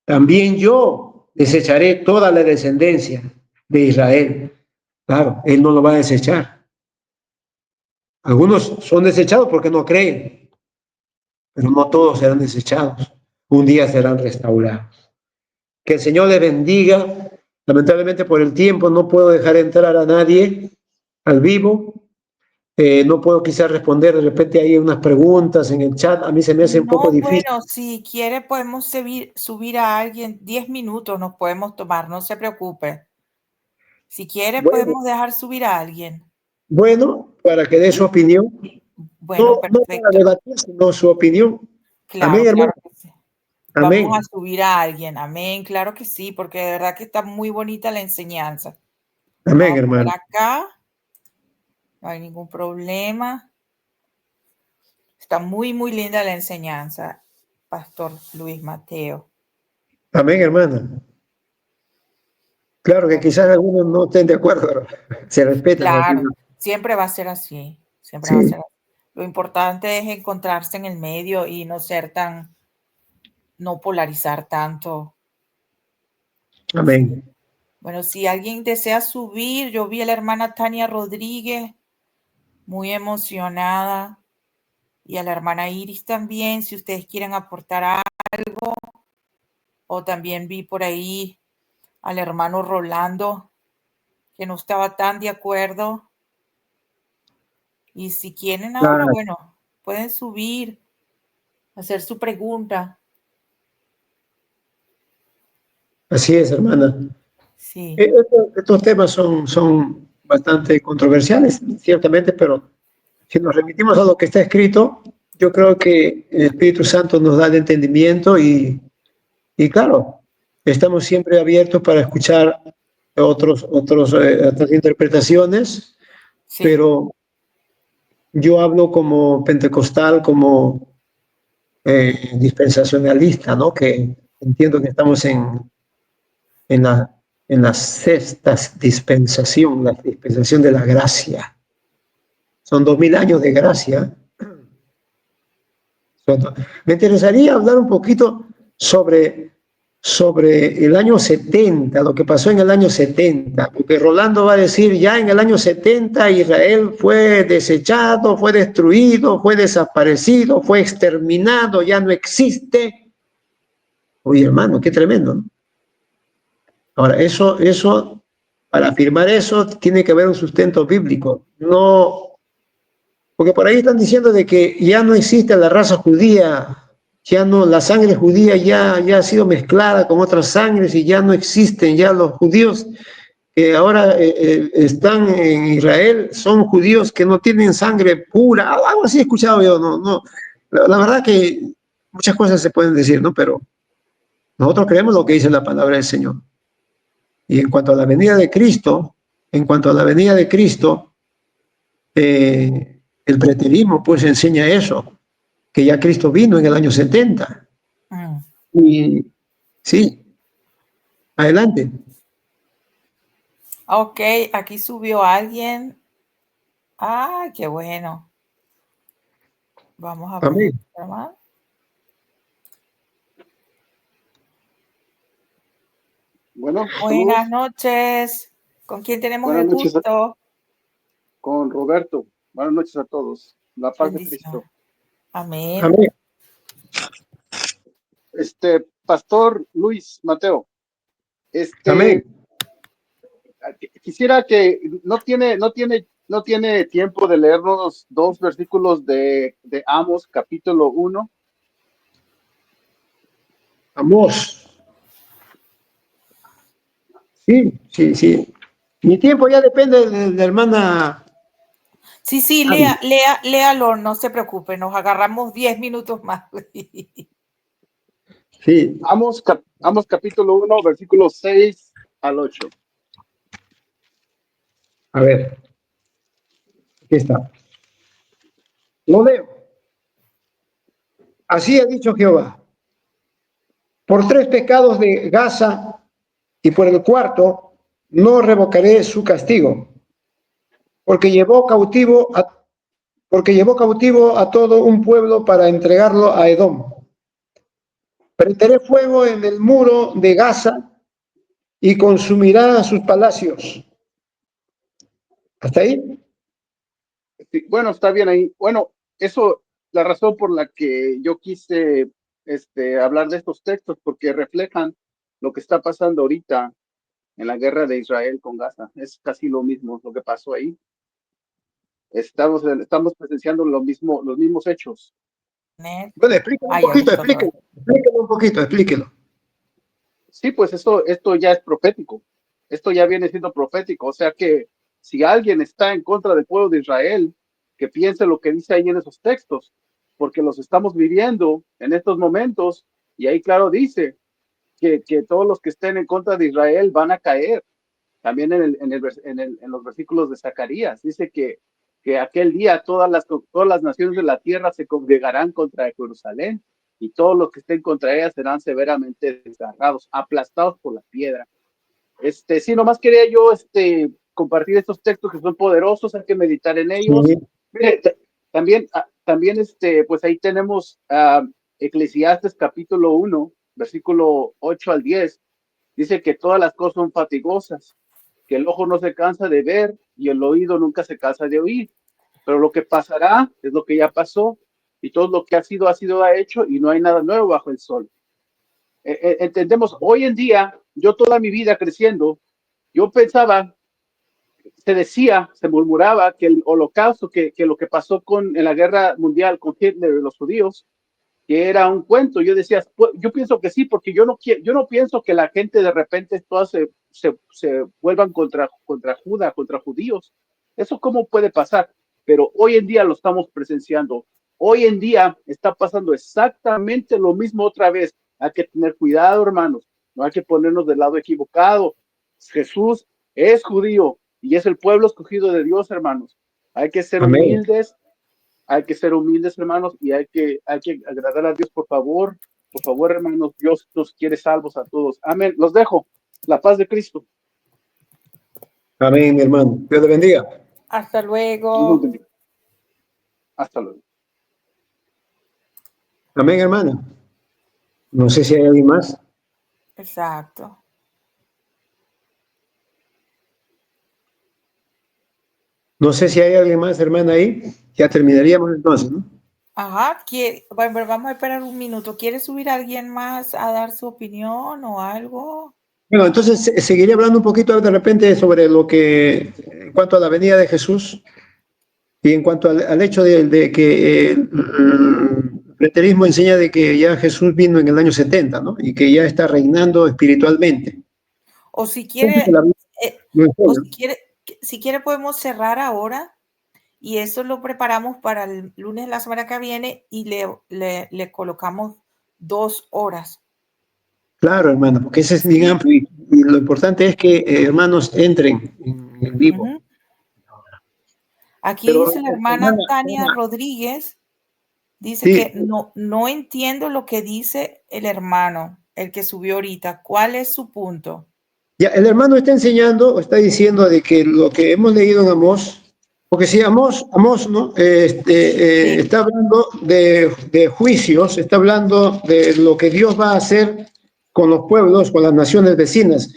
También yo desecharé toda la descendencia de Israel. Claro, él no lo va a desechar. Algunos son desechados porque no creen, pero no todos serán desechados. Un día serán restaurados. Que el Señor les bendiga. Lamentablemente por el tiempo no puedo dejar entrar a nadie al vivo. No puedo quizás responder, de repente hay unas preguntas en el chat, a mí se me hace un poco difícil. Bueno, si quiere podemos subir a alguien, 10 minutos nos podemos tomar, no se preocupe. Si quiere podemos dejar subir a alguien. Bueno, para que dé su opinión. Bueno, no para debatir, sino su opinión. Claro, amén, hermano. Claro que sí. Amén. Vamos a subir a alguien, amén, claro que sí, porque de verdad que está muy bonita la enseñanza. Amén, Vamos hermano. acá, no hay ningún problema. Está muy, muy linda la enseñanza, Pastor Luis Mateo. Amén, hermano. Claro que quizás algunos no estén de acuerdo, pero se respeta. Claro, siempre va a ser así, siempre va a ser así. Lo importante es encontrarse en el medio y no ser no polarizar tanto. Amén. Bueno, si alguien desea subir, yo vi a la hermana Tania Rodríguez, muy emocionada, y a la hermana Iris también, si ustedes quieren aportar algo, o también vi por ahí al hermano Rolando, que no estaba tan de acuerdo, y si quieren ahora, bueno, pueden subir, hacer su pregunta. Así es, hermana. Sí. Estos temas son bastante controversiales, ciertamente, pero si nos remitimos a lo que está escrito, yo creo que el Espíritu Santo nos da el entendimiento y claro, estamos siempre abiertos para escuchar otras interpretaciones, sí. Pero yo hablo como pentecostal, como dispensacionalista, ¿no? Que entiendo que estamos en la sexta dispensación, la dispensación de la gracia. Son 2000 años de gracia. Me interesaría hablar un poquito sobre el año 70, lo que pasó en el año 70, porque Rolando va a decir, ya en el año 70 Israel fue desechado, fue destruido, fue desaparecido, fue exterminado, ya no existe. Oye, hermano, qué tremendo, ¿no? Ahora, para afirmar eso, tiene que haber un sustento bíblico, no, porque por ahí están diciendo de que ya no existe la raza judía, ya no, la sangre judía ya ha sido mezclada con otras sangres y ya no existen, ya los judíos que ahora están en Israel son judíos que no tienen sangre pura, algo así he escuchado yo, no, la verdad que muchas cosas se pueden decir, ¿no? Pero nosotros creemos lo que dice la palabra del Señor. Y en cuanto a la venida de Cristo, el preterismo pues enseña eso, que ya Cristo vino en el año 70. Mm. Y sí, adelante. Ok, aquí subió alguien. Ah, qué bueno. Vamos a poner Amén. más. Bueno, Buenas saludos. noches. ¿Con quién tenemos Buenas el noches gusto? con Roberto. Buenas noches a todos. La paz de Bendición. Cristo. Amén. Amén. Pastor Luis Mateo, Amén. quisiera que no tiene tiempo de leernos dos versículos de Amos, capítulo 1. Amós. Sí. Mi tiempo ya depende de la hermana. Sí, Ari. léalo, no se preocupe, nos agarramos 10 minutos más. Sí, Amos capítulo 1, versículos 6 al 8. a ver, aquí está. Lo leo. Así ha dicho Jehová. Por 3 pecados de Gaza y por el cuarto no revocaré su castigo, porque llevó cautivo a todo un pueblo para entregarlo a Edom. Prenderé fuego en el muro de Gaza y consumirá sus palacios. ¿Hasta ahí? Sí, bueno, está bien ahí. Bueno, eso, la razón por la que yo quise hablar de estos textos, porque reflejan lo que está pasando ahorita en la guerra de Israel con Gaza. Es casi lo mismo lo que pasó ahí. Estamos presenciando lo mismo, los mismos hechos. Bueno, explíquelo un Ay, poquito, ahorita otra vez. explíquelo. Sí, pues esto ya es profético. Esto ya viene siendo profético. O sea que si alguien está en contra del pueblo de Israel, que piense lo que dice ahí en esos textos, porque los estamos viviendo en estos momentos, y ahí claro dice que todos los que estén en contra de Israel van a caer. También en los versículos de Zacarías dice que aquel día todas las naciones de la tierra se congregarán contra Jerusalén y todos los que estén contra ella serán severamente desgarrados, aplastados por la piedra. Sí, nomás quería yo compartir estos textos que son poderosos, hay que meditar en ellos. Sí, Mire, también pues ahí tenemos Eclesiastes capítulo 1, versículo 8 al 10. Dice que todas las cosas son fatigosas, que el ojo no se cansa de ver y el oído nunca se cansa de oír. Pero lo que pasará es lo que ya pasó y todo lo que ha sido hecho y no hay nada nuevo bajo el sol. Entendemos, hoy en día, yo toda mi vida creciendo, yo pensaba, se murmuraba que el holocausto, que lo que pasó en la guerra mundial con Hitler y los judíos, que era un cuento. Yo decía, pues, yo pienso que sí, porque yo no pienso que la gente de repente todas se vuelvan contra judíos. ¿Eso cómo puede pasar? Pero hoy en día lo estamos presenciando. Hoy en día está pasando exactamente lo mismo otra vez. Hay que tener cuidado, hermanos. No hay que ponernos del lado equivocado. Jesús es judío y es el pueblo escogido de Dios, hermanos. Hay que ser amén, humildes, hermanos, y hay que agradar a Dios, por favor, hermanos. Dios nos quiere salvos a todos. Amén. Los dejo. La paz de Cristo. amén, mi hermano. Dios le bendiga. Hasta Dios los luego. bendiga. Hasta luego. Amén, hermano. No sé si hay alguien más. Exacto. No sé si hay alguien más, hermana, ahí. Ya terminaríamos entonces, ¿no? Ajá, bueno, vamos a esperar un minuto. ¿Quiere subir alguien más a dar su opinión o algo? Bueno, entonces seguiré hablando un poquito de repente sobre lo que, en cuanto a la venida de Jesús y en cuanto al hecho de que el preterismo enseña de que ya Jesús vino en el año 70, ¿no? Y que ya está reinando espiritualmente. O si Entonces, quiere, no o enseña. si quiere podemos cerrar ahora y eso lo preparamos para el lunes de la semana que viene y le colocamos 2 horas. Claro, hermano, porque ese es bien Sí. amplio y lo importante es que hermanos entren en vivo. Ujú. Aquí Pero, dice la hermana, hermana Tania Rodríguez, dice sí, que no entiendo lo que dice el hermano, el que subió ahorita. ¿Cuál es su punto? ya el hermano está enseñando, o está diciendo de que lo que hemos leído en Amós, porque si Amós, ¿no? Sí. Está hablando de juicios, está hablando de lo que Dios va a hacer con los pueblos, con las naciones vecinas,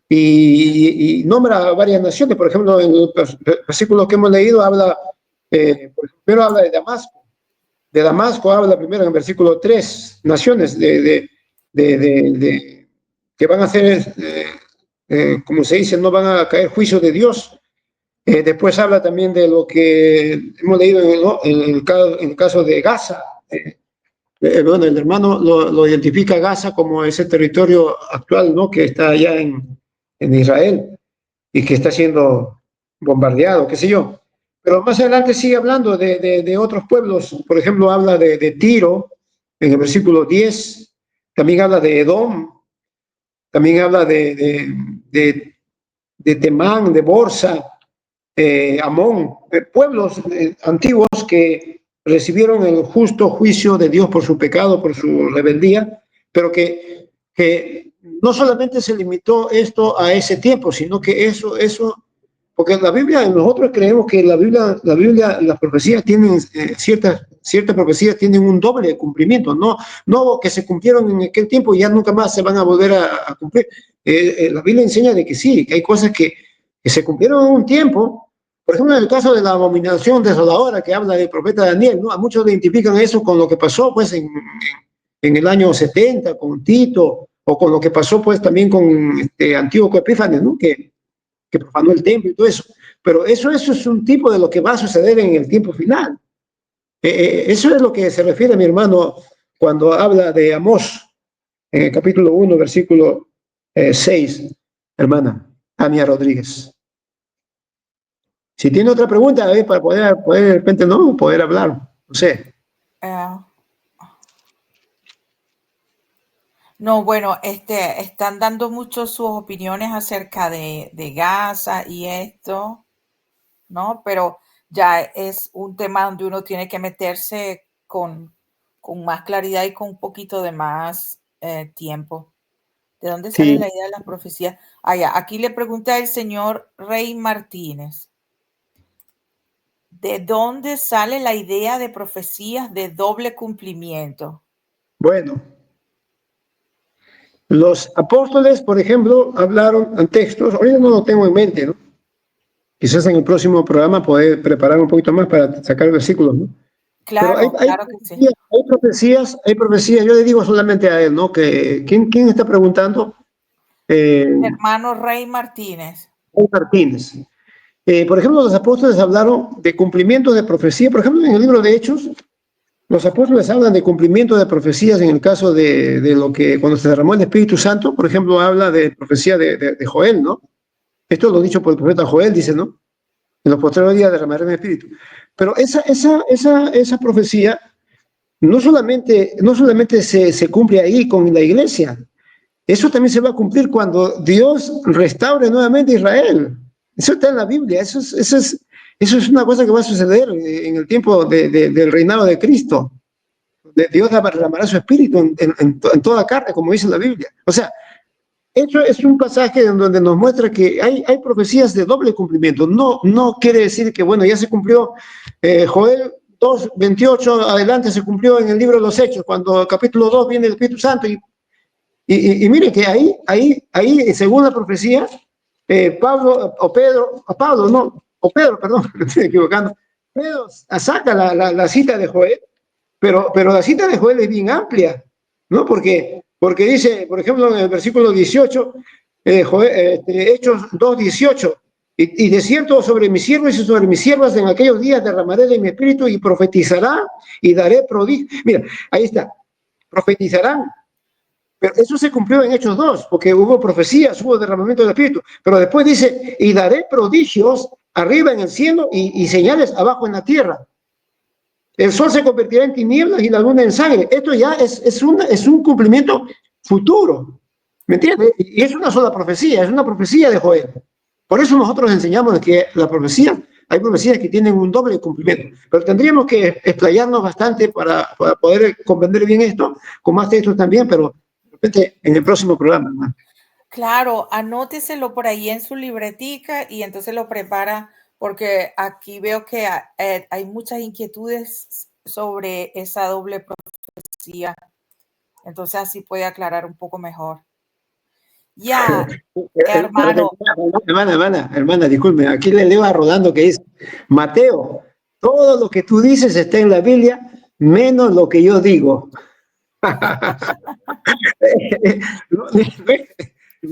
y nombra a varias naciones, por ejemplo, en el versículo que hemos leído habla, primero habla de Damasco habla primero en el versículo 3, naciones que van a ser, como se dice, no van a caer juicio de Dios. Después habla también de lo que hemos leído en el caso de Gaza. Bueno, el hermano lo identifica Gaza como ese territorio actual, ¿no? Que está allá en Israel y que está siendo bombardeado, qué sé yo. Pero más adelante sigue hablando de otros pueblos. Por ejemplo, habla de Tiro en el versículo 10. También habla de Edom. También habla de Temán, de Borsa, Amón, pueblos antiguos que recibieron el justo juicio de Dios por su pecado, por su rebeldía, pero que no solamente se limitó esto a ese tiempo, sino que porque la Biblia, nosotros creemos que las profecías tienen, ciertas profecías tienen un doble cumplimiento, no que se cumplieron en aquel tiempo y ya nunca más se van a volver a cumplir. La Biblia enseña de que sí, que hay cosas que se cumplieron en un tiempo. Por ejemplo, en el caso de la abominación desoladora que habla el profeta Daniel, ¿no? A muchos identifican eso con lo que pasó pues en el año 70 con Tito, o con lo que pasó pues también con Antíoco Epífanes, ¿no? Que profanó el templo y todo eso. Pero eso es un tipo de lo que va a suceder en el tiempo final. Eso es lo que se refiere mi hermano cuando habla de Amós, en el capítulo 1, versículo 6, hermana Tania Rodríguez. Si tiene otra pregunta, para poder de repente no poder hablar, no sé. No, bueno, están dando mucho sus opiniones acerca de Gaza y esto, ¿no? Pero ya es un tema donde uno tiene que meterse con más claridad y con un poquito de más tiempo. ¿De dónde sale Sí, la idea de las profecías? Ah, ya, aquí le pregunta el señor Rey Martínez. ¿De dónde sale la idea de profecías de doble cumplimiento? bueno. Los apóstoles, por ejemplo, hablaron en textos, ahorita no lo tengo en mente, ¿no? Quizás en el próximo programa poder preparar un poquito más para sacar versículos, ¿no? Pero Claro, claro que sí. hay profecías, yo le digo solamente a él, ¿no? ¿Quién está preguntando? Hermano Rey Martínez. Martínez. Por ejemplo, los apóstoles hablaron de cumplimiento de profecía. Por ejemplo, en el libro de Hechos, los apóstoles hablan de cumplimiento de profecías en el caso de lo que cuando se derramó el Espíritu Santo, por ejemplo, habla de profecía de Joel, ¿no? Esto es lo dicho por el profeta Joel, dice, ¿no? En los posteriores días derramaré mi espíritu. Pero esa profecía no solamente se cumple ahí con la iglesia, eso también se va a cumplir cuando Dios restaure nuevamente Israel. Eso está en la Biblia, eso es una cosa que va a suceder en el tiempo del reinado de Cristo. Dios derramará su espíritu en toda carne, como dice la Biblia. O sea, eso es un pasaje en donde nos muestra que hay profecías de doble cumplimiento. No quiere decir que, bueno, ya se cumplió Joel 2:28 adelante se cumplió en el libro de los Hechos, cuando capítulo 2 viene el Espíritu Santo. Y miren que ahí, según la profecía, Pablo, perdón, me estoy equivocando. Pedro saca la cita de Joel, pero la cita de Joel es bien amplia, ¿no? Porque dice, por ejemplo, en el versículo 18, Hechos 2:18, y de cierto sobre mis siervos y sobre mis siervas en aquellos días derramaré de mi espíritu y profetizará y daré prodigio. Mira, ahí está, profetizarán. Pero eso se cumplió en Hechos 2, porque hubo profecías, hubo derramamiento del Espíritu. Pero después dice, y daré prodigios arriba en el cielo y señales abajo en la tierra. El sol se convertirá en tinieblas y la luna en sangre. Esto ya es un cumplimiento futuro. ¿Me entiendes? Y es una sola profecía, es una profecía de Joel. Por eso nosotros enseñamos que la profecía, hay profecías que tienen un doble cumplimiento. Pero tendríamos que explayarnos bastante para poder comprender bien esto, con más textos también, pero en el próximo programa, ¿no? Claro, anóteselo por ahí en su libretica y entonces lo prepara, porque aquí veo que hay muchas inquietudes sobre esa doble profecía. Entonces así puede aclarar un poco mejor. Ya, hermano. Hermana, disculpe, aquí le leo a Rodando que dice, Mateo, todo lo que tú dices está en la Biblia, menos lo que yo digo. No,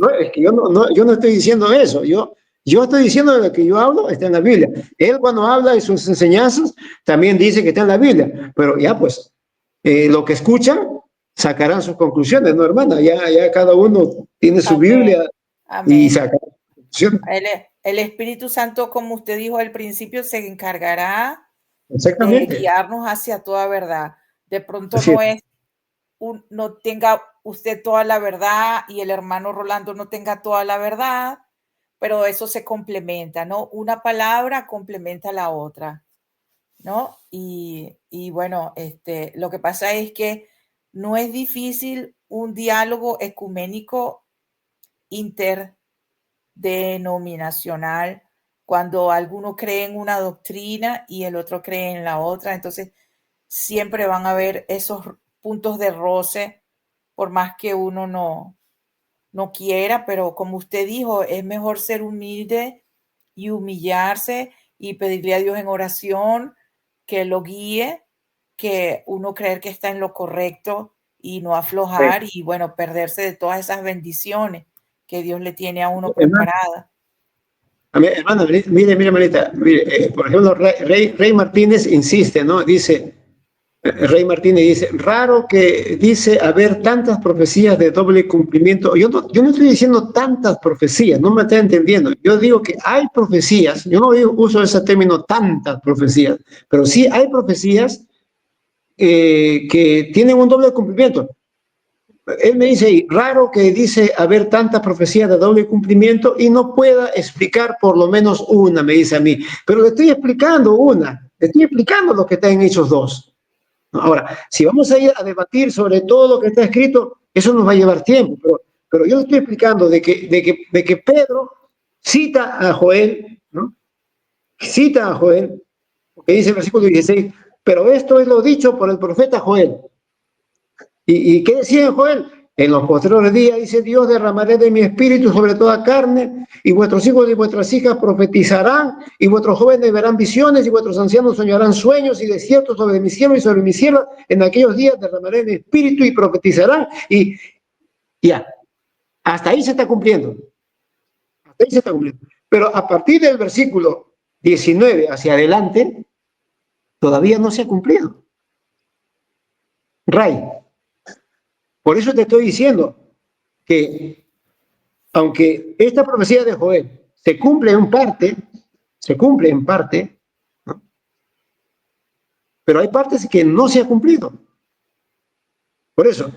es que yo no estoy diciendo eso, yo estoy diciendo de lo que yo hablo está en la Biblia. Él cuando habla de sus enseñanzas también dice que está en la Biblia, pero ya pues, lo que escuchan sacarán sus conclusiones, ¿no, hermana? Ya cada uno tiene su Biblia. Amén. Y sacará sus conclusiones. El Espíritu Santo, como usted dijo al principio, se encargará de Exactamente. guiarnos hacia toda verdad. De pronto Así es. no tenga usted toda la verdad y el hermano Rolando no tenga toda la verdad, pero eso se complementa, ¿no? Una palabra complementa a la otra, ¿no? Y bueno, lo que pasa es que no es difícil un diálogo ecuménico interdenominacional cuando alguno cree en una doctrina y el otro cree en la otra. Entonces, siempre van a haber esos puntos de roce, por más que uno no quiera, pero como usted dijo, es mejor ser humilde y humillarse y pedirle a Dios en oración que lo guíe, que uno creer que está en lo correcto y no aflojar y bueno, perderse de todas esas bendiciones que Dios le tiene a uno preparada. Hermano, mire, hermanita, por ejemplo, Rey Martínez insiste, ¿no? Dice, Rey Martínez dice, raro que dice haber tantas profecías de doble cumplimiento. Yo no estoy diciendo tantas profecías, no me está entendiendo. Yo digo que hay profecías, yo no uso ese término tantas profecías, pero sí hay profecías que tienen un doble cumplimiento. Él me dice, raro que dice haber tantas profecías de doble cumplimiento y no pueda explicar por lo menos una, me dice a mí. Pero le estoy explicando una, le estoy explicando lo que está en Hechos 2. Ahora, si vamos a ir a debatir sobre todo lo que está escrito, eso nos va a llevar tiempo, pero yo le estoy explicando de que Pedro cita a Joel, ¿no? Cita a Joel, porque dice el versículo 16, pero esto es lo dicho por el profeta Joel. ¿Y qué decía en Joel? En los posteriores días, dice Dios, derramaré de mi espíritu sobre toda carne, y vuestros hijos y vuestras hijas profetizarán, y vuestros jóvenes verán visiones, y vuestros ancianos soñarán sueños y desiertos sobre mis siervos y sobre mis siervas. En aquellos días derramaré mi espíritu y profetizarán. Y ya, hasta ahí se está cumpliendo. Hasta ahí se está cumpliendo. Pero a partir del versículo 19 hacia adelante, todavía no se ha cumplido. Ray. Por eso te estoy diciendo que, aunque esta profecía de Joel se cumple en parte, ¿no? Pero hay partes que no se ha cumplido. Por eso,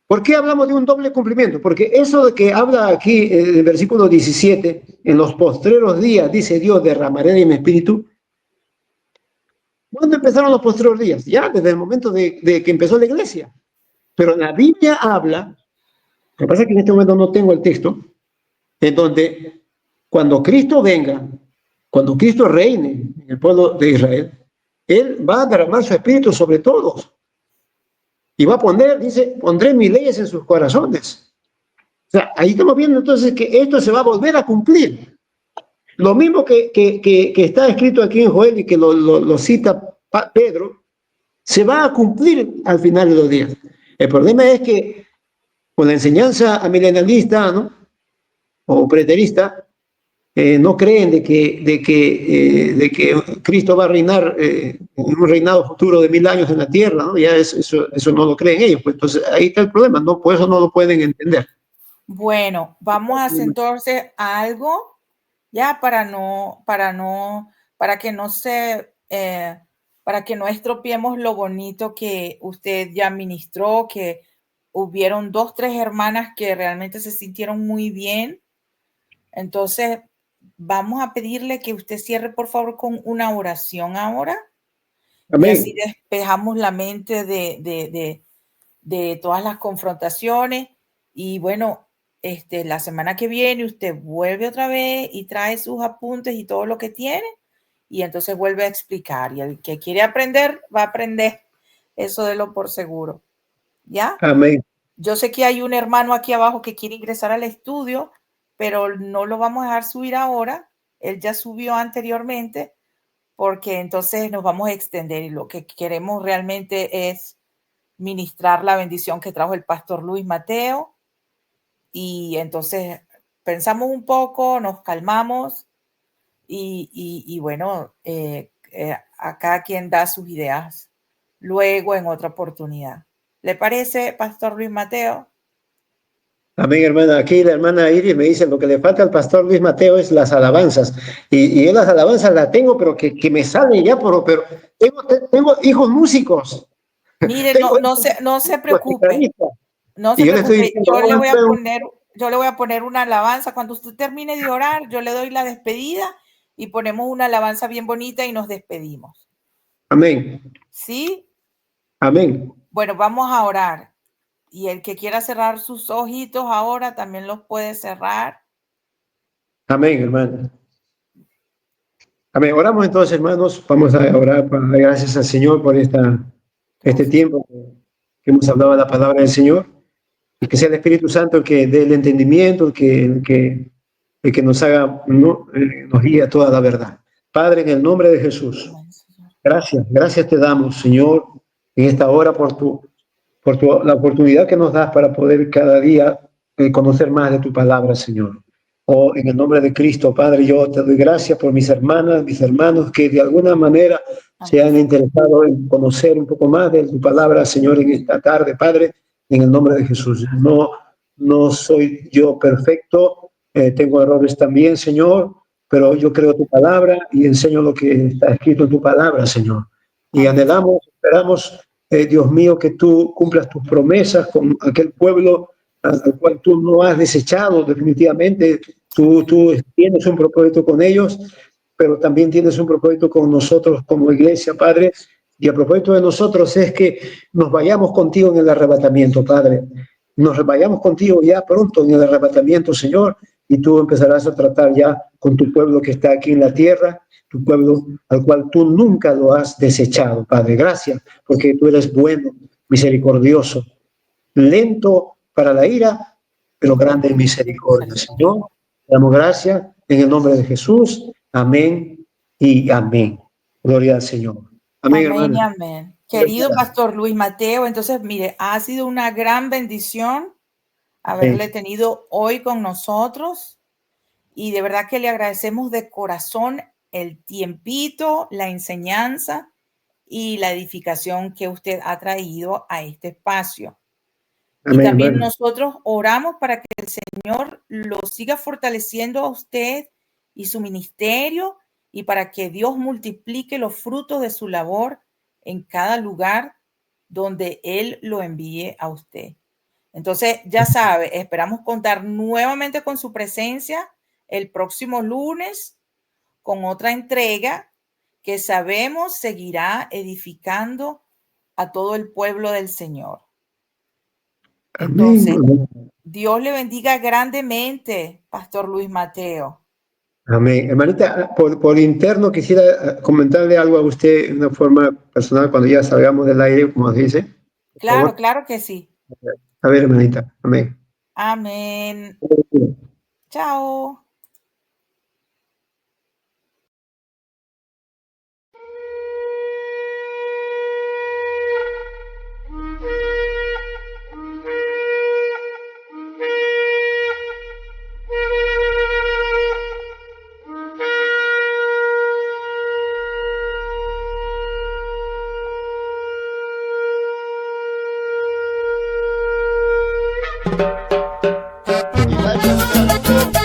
¿por qué hablamos de un doble cumplimiento? Porque eso de que habla aquí en el versículo 17, en los postreros días, dice Dios, derramaré de mi espíritu. ¿Cuándo empezaron los postreros días? Ya, desde el momento de que empezó la iglesia. Pero la Biblia habla, lo que pasa es que en este momento no tengo el texto, en donde cuando Cristo venga, cuando Cristo reine en el pueblo de Israel, Él va a derramar su espíritu sobre todos. Y va a poner, dice, pondré mis leyes en sus corazones. O sea, ahí estamos viendo entonces que esto se va a volver a cumplir. Lo mismo que está escrito aquí en Joel y que lo cita Pedro, se va a cumplir al final de los días. El problema es que con la enseñanza amilenialista, ¿no? O preterista, no creen de que Cristo va a reinar en un reinado futuro de 1000 años en la tierra, ¿no? Ya eso no lo creen ellos, pues entonces ahí está el problema, ¿no? Por eso no lo pueden entender. Bueno, vamos a hacer entonces algo ya para que no se, para que no estropeemos lo bonito que usted ya ministró, que hubieron 2, 3 hermanas que realmente se sintieron muy bien. Entonces, vamos a pedirle que usted cierre, por favor, con una oración ahora. Amén. Y así despejamos la mente de todas las confrontaciones. Y bueno, la semana que viene usted vuelve otra vez y trae sus apuntes y todo lo que tiene. Y entonces vuelve a explicar. Y el que quiere aprender, va a aprender. Eso de lo por seguro. ¿Ya? Amén. Yo sé que hay un hermano aquí abajo que quiere ingresar al estudio, pero no lo vamos a dejar subir ahora. Él ya subió anteriormente, porque entonces nos vamos a extender y lo que queremos realmente es ministrar la bendición que trajo el pastor Luis Mateo. Y entonces pensamos un poco, nos calmamos y bueno, a cada quien da sus ideas luego en otra oportunidad. ¿Le parece, pastor Luis Mateo? Amén, hermana. Aquí la hermana Iris me dice, lo que le falta al pastor Luis Mateo es las alabanzas. Y yo las alabanzas las tengo, pero que me salen ya, pero tengo hijos músicos. Mire, Tengo no se hijos preocupe. guitarristas. No Y se yo le estoy preocupe. diciendo, Yo le voy a poner una alabanza. Cuando usted termine de orar, yo le doy la despedida y ponemos una alabanza bien bonita y nos despedimos. amén, ¿Sí? amén. Bueno, vamos a orar. Y el que quiera cerrar sus ojitos ahora también los puede cerrar. Amén, hermano. Amén. Oramos entonces, hermanos. Vamos a orar para dar gracias al Señor por este Gracias. tiempo que hemos hablado de la palabra del Señor. Y que sea el Espíritu Santo el que dé el entendimiento, el que nos haga, nos guíe a toda la verdad. Padre, en el nombre de Jesús, gracias te damos, Señor, en esta hora la oportunidad que nos das para poder cada día conocer más de tu palabra, Señor. Oh, en el nombre de Cristo, Padre, yo te doy gracias por mis hermanas, mis hermanos que de alguna manera se han interesado en conocer un poco más de tu palabra, Señor, en esta tarde, Padre, en el nombre de Jesús. No soy yo perfecto, tengo errores también, Señor, pero yo creo tu palabra y enseño lo que está escrito en tu palabra, Señor. Y anhelamos, esperamos, Dios mío, que tú cumplas tus promesas con aquel pueblo al cual tú no has desechado definitivamente. Tú tienes un propósito con ellos, pero también tienes un propósito con nosotros como iglesia, Padre. Y el propósito de nosotros es que nos vayamos contigo en el arrebatamiento, Padre. Nos vayamos contigo ya pronto en el arrebatamiento, Señor, y tú empezarás a tratar ya con tu pueblo que está aquí en la tierra, tu pueblo al cual tú nunca lo has desechado, Padre. Gracias, porque tú eres bueno, misericordioso, lento para la ira, pero grande en misericordia. Señor, te damos gracias en el nombre de Jesús. Amén y amén. Gloria al Señor. Amén, Amén y hermano. amén. Querido pastor Luis Mateo, entonces, mire, ha sido una gran bendición haberle tenido hoy con nosotros y de verdad que le agradecemos de corazón el tiempito, la enseñanza y la edificación que usted ha traído a este espacio. Amén, y también hermano. nosotros oramos para que el Señor lo siga fortaleciendo a usted y su ministerio y para que Dios multiplique los frutos de su labor en cada lugar donde Él lo envíe a usted. Entonces, ya sabe, esperamos contar nuevamente con su presencia el próximo lunes con otra entrega que sabemos seguirá edificando a todo el pueblo del Señor. Entonces, Amén. Dios le bendiga grandemente, Pastor Luis Mateo. Amén. Hermanita, por interno quisiera comentarle algo a usted de una forma personal cuando ya salgamos del aire, como se dice. Por Claro, favor. claro que sí. A ver, hermanita. Amén. Amén. Chao. Y vaya cantando.